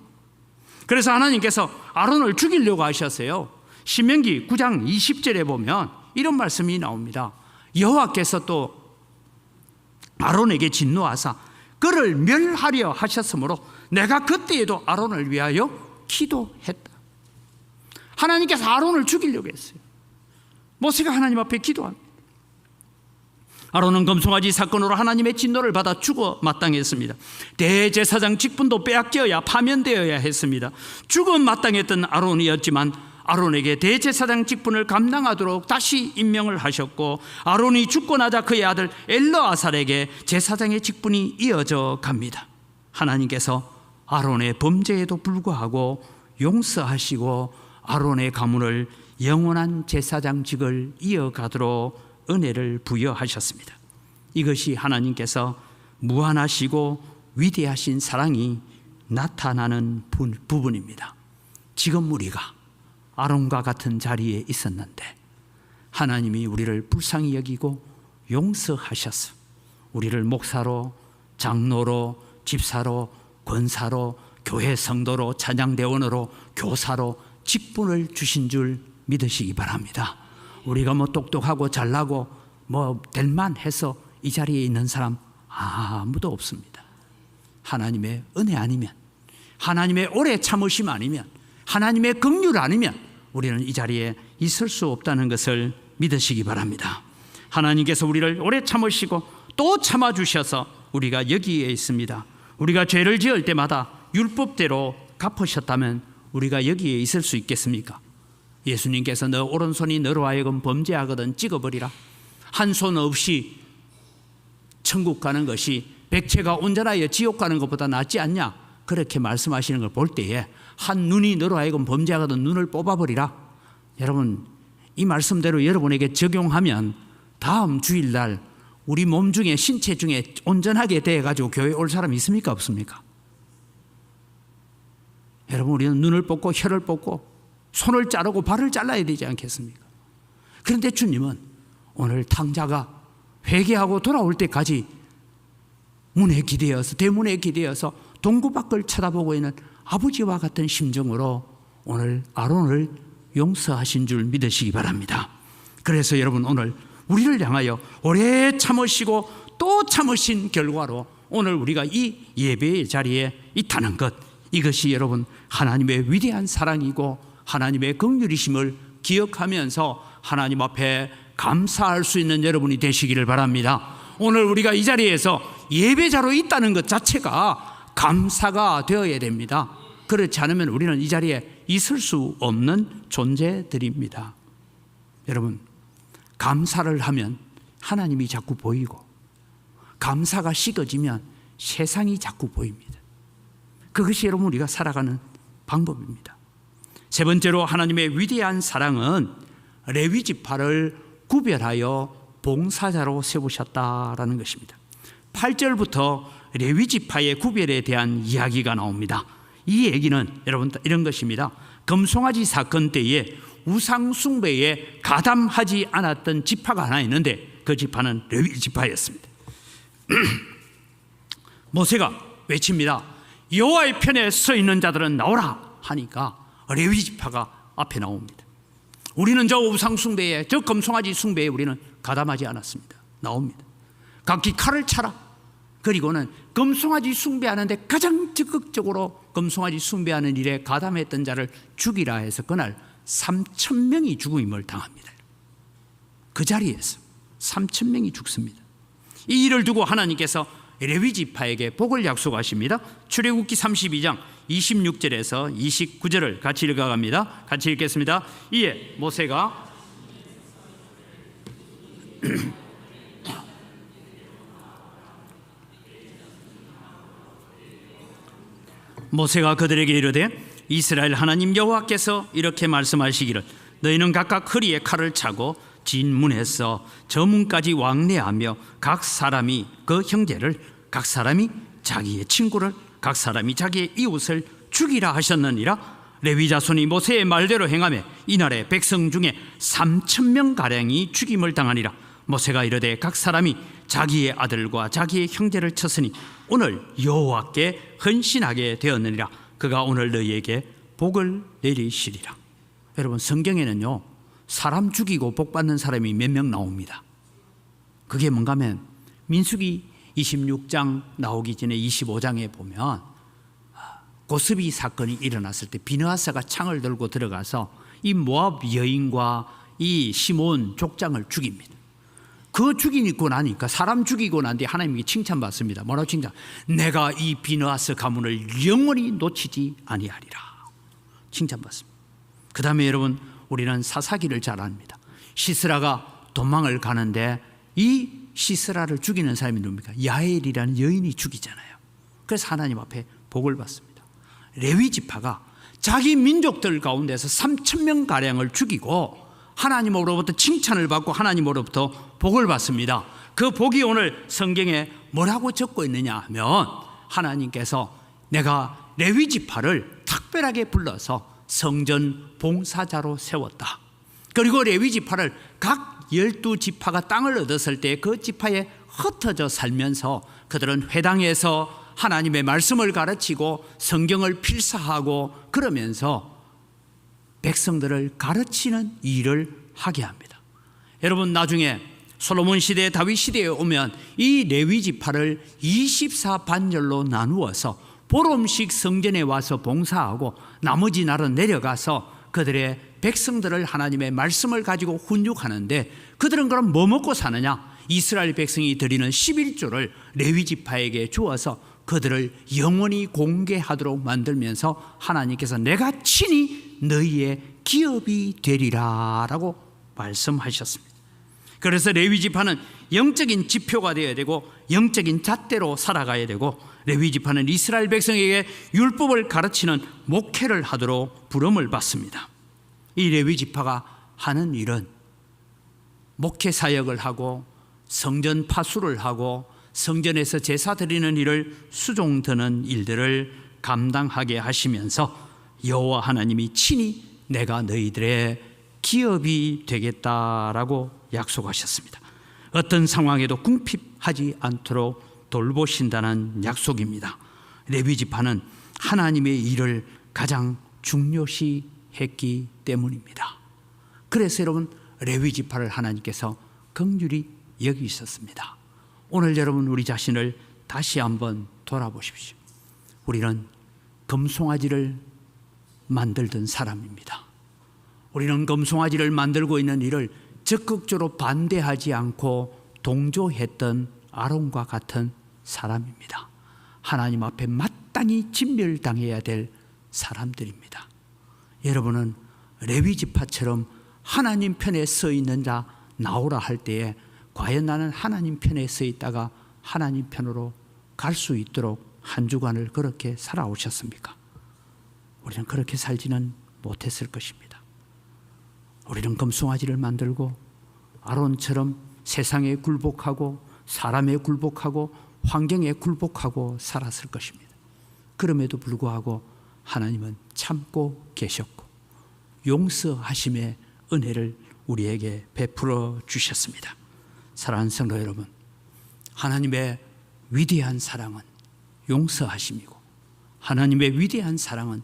그래서 하나님께서 아론을 죽이려고 하셨어요. 신명기 9장 20절에 보면 이런 말씀이 나옵니다. 여호와께서 또 아론에게 진노하사 그를 멸하려 하셨으므로 내가 그때에도 아론을 위하여 기도했다. 하나님께서 아론을 죽이려고 했어요. 모세가 하나님 앞에 기도합니다. 아론은 금송아지 사건으로 하나님의 진노를 받아 죽어 마땅했습니다. 대제사장 직분도 빼앗겨야 파면되어야 했습니다. 죽어 마땅했던 아론이었지만 아론에게 대제사장 직분을 감당하도록 다시 임명을 하셨고, 아론이 죽고 나자 그의 아들 엘르아살에게 제사장의 직분이 이어져 갑니다. 하나님께서 아론의 범죄에도 불구하고 용서하시고 아론의 가문을 영원한 제사장직을 이어가도록 은혜를 부여하셨습니다. 이것이 하나님께서 무한하시고 위대하신 사랑이 나타나는 부분입니다. 지금 우리가 아론과 같은 자리에 있었는데 하나님이 우리를 불쌍히 여기고 용서하셔서 우리를 목사로, 장로로, 집사로, 권사로, 교회 성도로, 찬양대원으로, 교사로 직분을 주신 줄 믿으시기 바랍니다. 우리가 뭐 똑똑하고 잘나고 뭐 될만해서 이 자리에 있는 사람 아무도 없습니다. 하나님의 은혜 아니면, 하나님의 오래 참으심 아니면, 하나님의 긍휼 아니면 우리는 이 자리에 있을 수 없다는 것을 믿으시기 바랍니다. 하나님께서 우리를 오래 참으시고 또 참아주셔서 우리가 여기에 있습니다. 우리가 죄를 지을 때마다 율법대로 갚으셨다면 우리가 여기에 있을 수 있겠습니까? 예수님께서 너 오른손이 너로 하여금 범죄하거든 찍어버리라, 한 손 없이 천국 가는 것이 백체가 온전하여 지옥 가는 것보다 낫지 않냐, 그렇게 말씀하시는 걸 볼 때에 한 눈이 너로 하여금 범죄하거든 눈을 뽑아버리라. 여러분, 이 말씀대로 여러분에게 적용하면 다음 주일날 우리 몸 중에, 신체 중에 온전하게 돼가지고 교회 올 사람 있습니까 없습니까? 여러분, 우리는 눈을 뽑고 혀를 뽑고 손을 자르고 발을 잘라야 되지 않겠습니까? 그런데 주님은 오늘 탕자가 회개하고 돌아올 때까지 문에 기대어서, 대문에 기대어서 동구 밖을 쳐다보고 있는 아버지와 같은 심정으로 오늘 아론을 용서하신 줄 믿으시기 바랍니다. 그래서 여러분, 오늘 우리를 향하여 오래 참으시고 또 참으신 결과로 오늘 우리가 이 예배의 자리에 있다는 것, 이것이 여러분 하나님의 위대한 사랑이고 하나님의 긍휼이심을 기억하면서 하나님 앞에 감사할 수 있는 여러분이 되시기를 바랍니다. 오늘 우리가 이 자리에서 예배자로 있다는 것 자체가 감사가 되어야 됩니다. 그렇지 않으면 우리는 이 자리에 있을 수 없는 존재들입니다. 여러분, 감사를 하면 하나님이 자꾸 보이고, 감사가 식어지면 세상이 자꾸 보입니다. 그것이 여러분 우리가 살아가는 방법입니다. 세 번째로 하나님의 위대한 사랑은 레위 지파를 구별하여 봉사자로 세우셨다라는 것입니다. 8절부터 레위 지파의 구별에 대한 이야기가 나옵니다. 이 얘기는 여러분 이런 것입니다. 금송아지 사건 때에 우상 숭배에 가담하지 않았던 지파가 하나 있는데 그 지파는 레위 지파였습니다. 모세가 외칩니다. 여호와의 편에 서 있는 자들은 나오라 하니까 레위 지파가 앞에 나옵니다. 우리는 저 우상 숭배에, 저 금송아지 숭배에 우리는 가담하지 않았습니다. 나옵니다. 각기 칼을 차라. 그리고는 금송아지 숭배하는데 가장 적극적으로 금송아지 숭배하는 일에 가담했던 자를 죽이라 해서 그날 3,000명이 죽음을 당합니다. 그 자리에서 3,000명이 죽습니다. 이 일을 두고 하나님께서 레위 지파에게 복을 약속하십니다. 출애굽기 32장 26절에서 29절을 같이 읽어갑니다. 같이 읽겠습니다. 이에 모세가 모세가 그들에게 이르되 이스라엘 하나님 여호와께서 이렇게 말씀하시기를 너희는 각각 허리에 칼을 차고 진 문에서 저 문까지 왕래하며 각 사람이 그 형제를, 각 사람이 자기의 친구를, 각 사람이 자기의 이웃을 죽이라 하셨느니라. 레위 자손이 모세의 말대로 행하며 이날에 백성 중에 3,000명 가량이 죽임을 당하니라. 모세가 이르되 각 사람이 자기의 아들과 자기의 형제를 쳤으니 오늘 여호와께 헌신하게 되었느니라. 그가 오늘 너희에게 복을 내리시리라. 여러분, 성경에는요 사람 죽이고 복 받는 사람이 몇 명 나옵니다. 그게 뭔가 하면 민수기 26장 나오기 전에 25장에 보면 고스비 사건이 일어났을 때 비느하스가 창을 들고 들어가서 이 모압 여인과 이 시몬 족장을 죽입니다. 그 죽이고 나니까 사람 죽이고 난 뒤에 하나님께 칭찬받습니다. 뭐라고 칭찬? 내가 이 비느하스 가문을 영원히 놓치지 아니하리라. 칭찬받습니다. 그 다음에 여러분, 우리는 사사기를 잘 압니다. 시스라가 도망을 가는데 이 시스라를 죽이는 사람이 누굽니까? 야엘이라는 여인이 죽이잖아요. 그래서 하나님 앞에 복을 받습니다. 레위 지파가 자기 민족들 가운데서 3,000명 가량을 죽이고 하나님으로부터 칭찬을 받고 하나님으로부터 복을 받습니다. 그 복이 오늘 성경에 뭐라고 적고 있느냐 하면 하나님께서 내가 레위 지파를 특별하게 불러서 성전 봉사자로 세웠다. 그리고 레위 지파를 각 12지파가 땅을 얻었을 때 그 지파에 흩어져 살면서 그들은 회당에서 하나님의 말씀을 가르치고 성경을 필사하고 그러면서 백성들을 가르치는 일을 하게 합니다. 여러분, 나중에 솔로몬 시대, 다윗 시대에 오면 이 레위 지파를 24반열로 나누어서 보름씩 성전에 와서 봉사하고 나머지 날은 내려가서 그들의 백성들을 하나님의 말씀을 가지고 훈육하는데 그들은 그럼 뭐 먹고 사느냐? 이스라엘 백성이 드리는 11조를 레위 지파에게 주어서 그들을 영원히 공개하도록 만들면서 하나님께서 내가 친히 너희의 기업이 되리라 라고 말씀하셨습니다. 그래서 레위 지파는 영적인 지표가 되어야 되고 영적인 잣대로 살아가야 되고 레위 지파는 이스라엘 백성에게 율법을 가르치는 목회를 하도록 부름을 받습니다. 이 레위 지파가 하는 일은 목회 사역을 하고 성전 파수를 하고 성전에서 제사 드리는 일을 수종 드는 일들을 감당하게 하시면서 여호와 하나님이 친히 내가 너희들의 기업이 되겠다라고 약속하셨습니다. 어떤 상황에도 궁핍하지 않도록 돌보신다는 약속입니다. 레위 지파는 하나님의 일을 가장 중요시 했기 때문입니다. 그래서 여러분, 레위 지파를 하나님께서 긍휼히 여기셨습니다. 오늘 여러분, 우리 자신을 다시 한번 돌아보십시오. 우리는 금송아지를 만들던 사람입니다. 우리는 금송아지를 만들고 있는 일을 적극적으로 반대하지 않고 동조했던 아론과 같은 사람입니다. 하나님 앞에 마땅히 진멸당해야 될 사람들입니다. 여러분은 레위 지파처럼 하나님 편에 서 있는 자 나오라 할 때에 과연 나는 하나님 편에 서 있다가 하나님 편으로 갈 수 있도록 한 주간을 그렇게 살아오셨습니까? 우리는 그렇게 살지는 못했을 것입니다. 우리는 금송아지를 만들고 아론처럼 세상에 굴복하고 사람에 굴복하고 환경에 굴복하고 살았을 것입니다. 그럼에도 불구하고 하나님은 참고 계셨고 용서하심의 은혜를 우리에게 베풀어 주셨습니다. 사랑하는 성도 여러분, 하나님의 위대한 사랑은 용서하심이고 하나님의 위대한 사랑은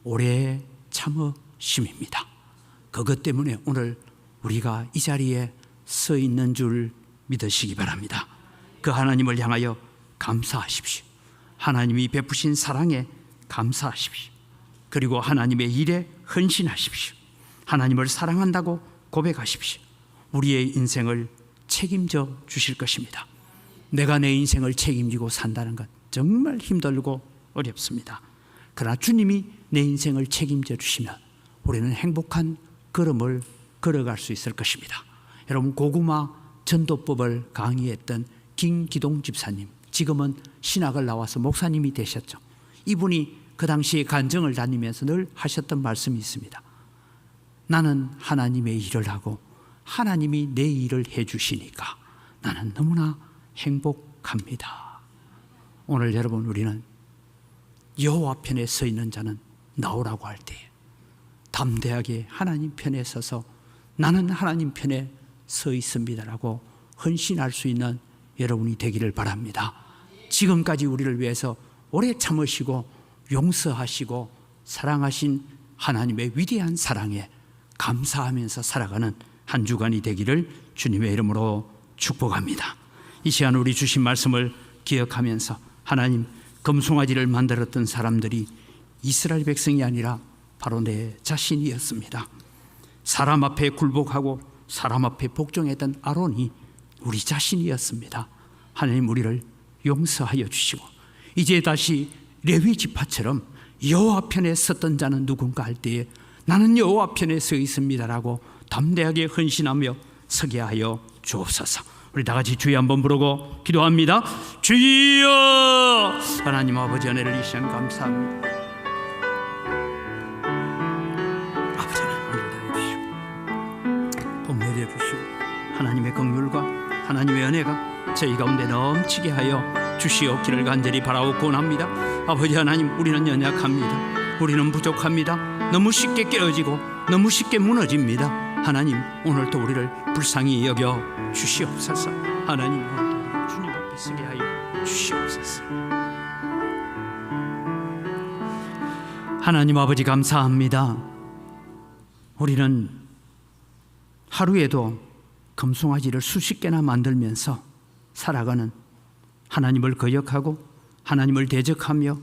오래 참으심입니다. 그것 때문에 오늘 우리가 이 자리에 서 있는 줄 믿으시기 바랍니다. 그 하나님을 향하여 감사하십시오. 하나님이 베푸신 사랑에 감사하십시오. 그리고 하나님의 일에 헌신하십시오. 하나님을 사랑한다고 고백하십시오. 우리의 인생을 책임져 주실 것입니다. 내가 내 인생을 책임지고 산다는 것 정말 힘들고 어렵습니다. 그러나 주님이 내 인생을 책임져 주시면 우리는 행복한 걸음을 걸어갈 수 있을 것입니다. 여러분, 고구마 전도법을 강의했던 김기동 집사님, 지금은 신학을 나와서 목사님이 되셨죠. 이분이 그 당시에 간증을 다니면서 늘 하셨던 말씀이 있습니다. 나는 하나님의 일을 하고 하나님이 내 일을 해주시니까 나는 너무나 행복합니다. 오늘 여러분, 우리는 여호와 편에 서 있는 자는 나오라고 할 때에 담대하게 하나님 편에 서서 나는 하나님 편에 서 있습니다라고 헌신할 수 있는 여러분이 되기를 바랍니다. 지금까지 우리를 위해서 오래 참으시고 용서하시고 사랑하신 하나님의 위대한 사랑에 감사하면서 살아가는 한 주간이 되기를 주님의 이름으로 축복합니다. 이 시간 우리 주신 말씀을 기억하면서, 하나님, 금송아지를 만들었던 사람들이 이스라엘 백성이 아니라 바로 내 자신이었습니다. 사람 앞에 굴복하고 사람 앞에 복종했던 아론이 우리 자신이었습니다. 하나님, 우리를 용서하여 주시고 이제 다시 레위 지파처럼 여호와 편에 섰던 자는 누군가 할 때에 나는 여호와 편에 서 있습니다라고 담대하게 헌신하며 서게 하여 주옵소서. 우리 다 같이 주여 한번 부르고 기도합니다. 주여! 하나님 아버지, 은혜를 이 시간 감사합니다. 아버지 하나님, 주시고 복 내려 주시고 하나님의 긍휼과 하나님의 은혜가 저희 가운데 넘치게 하여 주시옵기를 간절히 바라옵곤 합니다. 아버지 하나님, 우리는 연약합니다. 우리는 부족합니다. 너무 쉽게 깨어지고 너무 쉽게 무너집니다. 하나님, 오늘도 우리를 불쌍히 여겨 주시옵소서. 하나님, 오늘도 주님 앞에 서게 하여 주시옵소서. 하나님 아버지, 감사합니다. 우리는 하루에도 금송아지를 수십 개나 만들면서 살아가는 하나님을 거역하고 하나님을 대적하며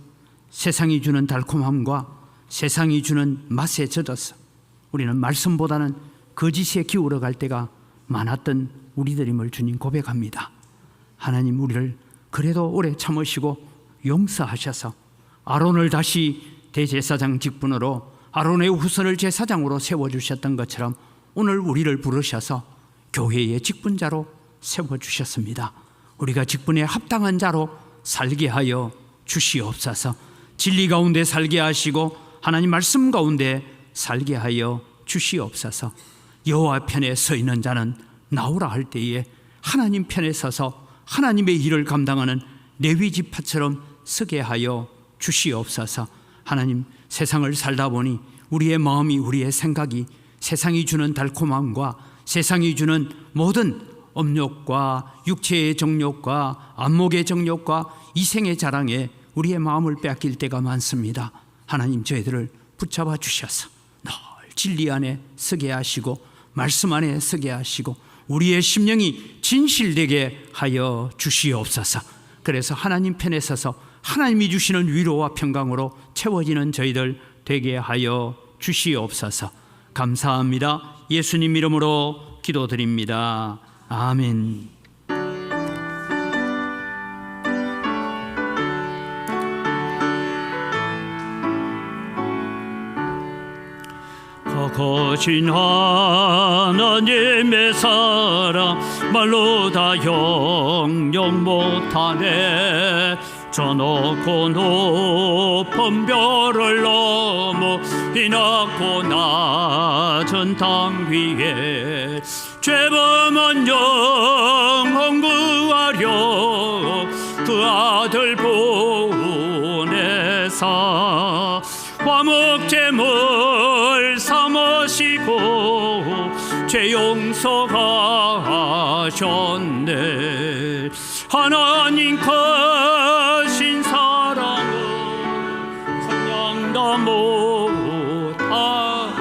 세상이 주는 달콤함과 세상이 주는 맛에 젖어서 우리는 말씀보다는 거짓에 기울어갈 때가 많았던 우리들임을 주님 고백합니다. 하나님, 우리를 그래도 오래 참으시고 용서하셔서 아론을 다시 대제사장 직분으로, 아론의 후손을 제사장으로 세워주셨던 것처럼 오늘 우리를 부르셔서 교회의 직분자로 세워주셨습니다. 우리가 직분에 합당한 자로 살게 하여 주시옵소서. 진리 가운데 살게 하시고 하나님 말씀 가운데 살게 하여 주시옵소서. 여호와 편에 서 있는 자는 나오라 할 때에 하나님 편에 서서 하나님의 일을 감당하는 레위 지파처럼 서게 하여 주시옵소서. 하나님, 세상을 살다 보니 우리의 마음이, 우리의 생각이 세상이 주는 달콤함과 세상이 주는 모든 업욕과 육체의 정욕과 안목의 정욕과 이생의 자랑에 우리의 마음을 빼앗길 때가 많습니다. 하나님, 저희들을 붙잡아 주셔서 늘 진리 안에 서게 하시고 말씀 안에 서게 하시고 우리의 심령이 진실되게 하여 주시옵소서. 그래서 하나님 편에 서서 하나님이 주시는 위로와 평강으로 채워지는 저희들 되게 하여 주시옵소서. 감사합니다. 예수님 이름으로 기도드립니다. 아멘. 거신 하나님의 사랑 말로 다 영영 못하네. 저 높고 높은 별을 넘어 이 낮고 낮은 땅 위에 죄범한 영혼 구하려 그 아들 보내사 화목제물 삼으시고 죄 용서하셨네. 하나님 크신 사랑은 상량다 못하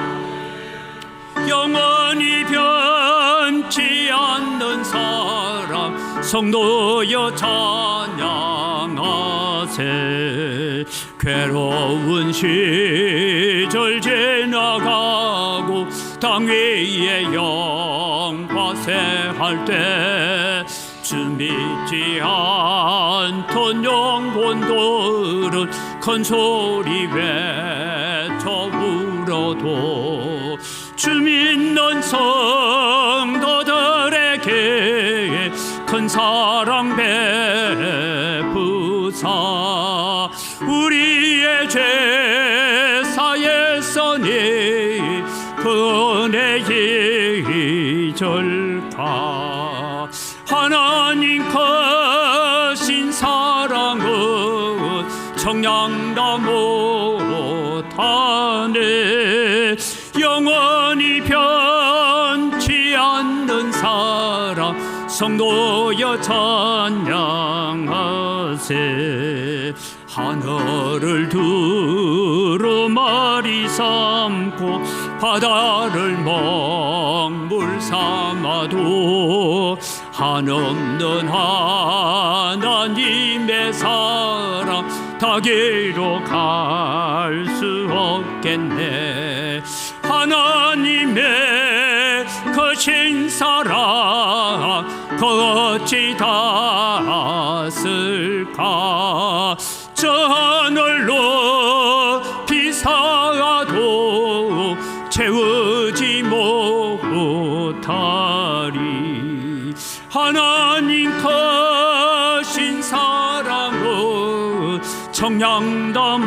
영원히 변치 않는 사랑 성도여 찬양하세. 괴로운 시절 지나가고 땅 위에 영화세할 때 주 믿지 않던 영혼들은 큰 소리 외쳐 울어도 주 믿는 성도들에게 큰 사랑 베푸사 우리의 죄 사했으니 그 은혜 잊을까. 하나님 크신 사랑은 청량다 못하네. 영원히 변치 않는 사랑 성도여 찬양하세. 하늘을 두루마리 삼고 바다를 먹물 삼아도 한없는 하나님의 사랑 다 기록할 수 없겠네. 하나님의 크신 사랑 그 어찌 닿았을까. 저 하늘로 비사도 채우지 못하리. 하나님 크신 사랑은 청량다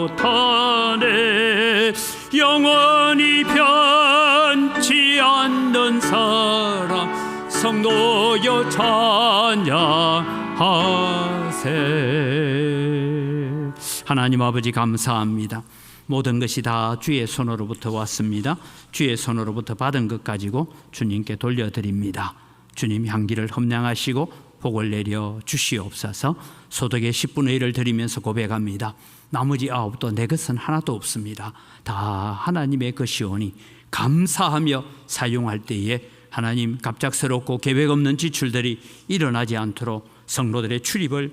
못하네. 영원히 변치 않는 사랑 성도여 찬양하세. 하나님 아버지 감사합니다. 모든 것이 다 주의 손으로부터 왔습니다. 주의 손으로부터 받은 것 가지고 주님께 돌려드립니다. 주님 향기를 험량하시고 복을 내려 주시옵소서. 소득의 10분의 1을 드리면서 고백합니다. 나머지 9도 내 것은 하나도 없습니다. 다 하나님의 것이오니 감사하며 사용할 때에 하나님 갑작스럽고 계획 없는 지출들이 일어나지 않도록 성도들의 출입을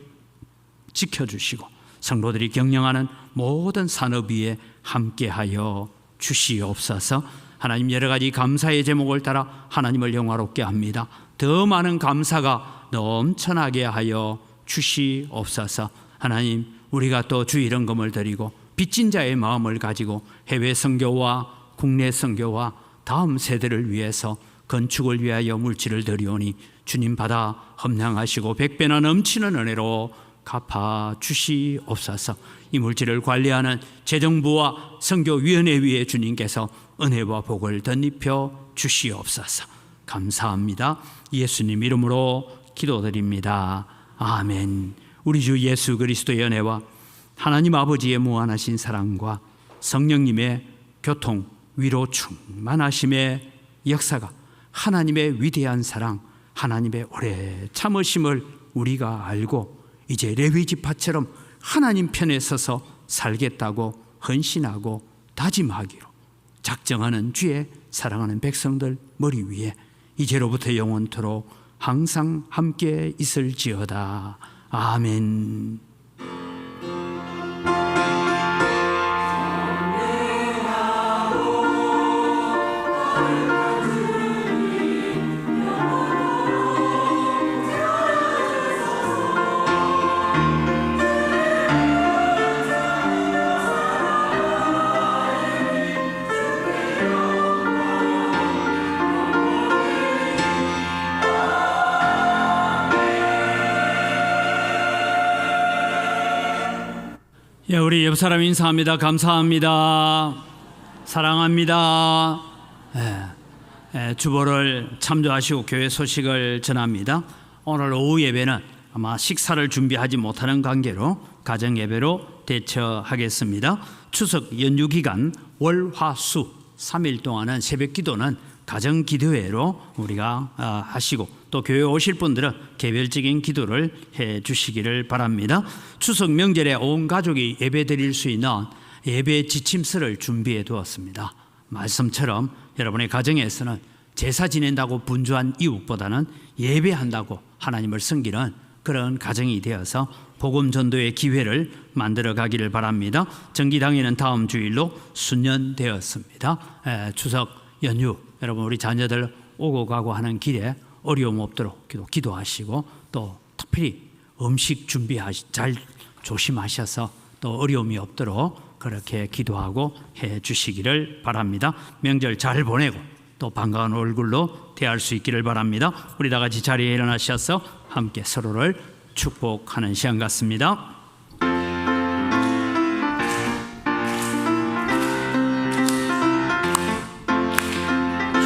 지켜주시고 성도들이 경영하는 모든 산업 위에 함께하여 주시옵소서. 하나님 여러 가지 감사의 제목을 따라 하나님을 영화롭게 합니다. 더 많은 감사가 넘쳐나게 하여 주시옵소서. 하나님 우리가 또 주 이런금을 드리고 빚진 자의 마음을 가지고 해외 선교와 국내 선교와 다음 세대를 위해서 건축을 위하여 물질을 드리오니 주님 받아 험량하시고 100배나 넘치는 은혜로 갚아 주시옵소서. 이 물질을 관리하는 재정부와 선교위원회 위에 주님께서 은혜와 복을 덧입혀 주시옵소서. 감사합니다. 예수님 이름으로 기도드립니다. 아멘. 우리 주 예수 그리스도의 은혜와 하나님 아버지의 무한하신 사랑과 성령님의 교통, 위로 충만하심의 역사가 하나님의 위대한 사랑, 하나님의 오래 참으심을 우리가 알고 이제 레위 지파처럼 하나님 편에 서서 살겠다고 헌신하고 다짐하기로 작정하는 주의 사랑하는 백성들 머리 위에 이제로부터 영원토록 항상 함께 있을지어다. 아멘. 예, 우리 옆 사람 인사합니다. 감사합니다. 사랑합니다. 주보를 참조하시고 교회 소식을 전합니다. 오늘 오후 예배는 아마 식사를 준비하지 못하는 관계로 가정 예배로 대처하겠습니다. 추석 연휴 기간 월, 화, 수 3일 동안은 새벽 기도는 가정 기도회로 우리가 하시고 또 교회 오실 분들은 개별적인 기도를 해 주시기를 바랍니다. 추석 명절에 온 가족이 예배 드릴 수 있는 예배 지침서를 준비해 두었습니다. 말씀처럼 여러분의 가정에서는 제사 지낸다고 분주한 이웃보다는 예배한다고 하나님을 섬기는 그런 가정이 되어서 복음 전도의 기회를 만들어 가기를 바랍니다. 정기당회는 다음 주일로 순년되었습니다. 추석 연휴 여러분 우리 자녀들 오고 가고 하는 길에 어려움 없도록 기도하시고 또 특별히 음식 잘 조심하셔서 또 어려움이 없도록 그렇게 기도하고 해 주시기를 바랍니다. 명절 잘 보내고 또 반가운 얼굴로 대할 수 있기를 바랍니다. 우리 다 같이 자리에 일어나셔서 함께 서로를 축복하는 시간 같습니다.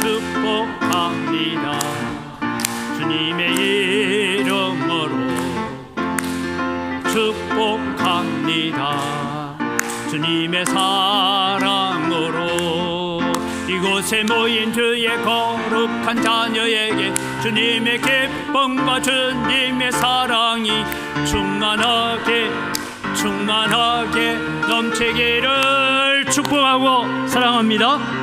축복합니다. 주님의 이름으로 축복합니다. 주님의 사랑으로 이곳에 모인 주의 거룩한 자녀에게 주님의 기쁨과 주님의 사랑이 충만하게 넘치기를 축복하고 사랑합니다.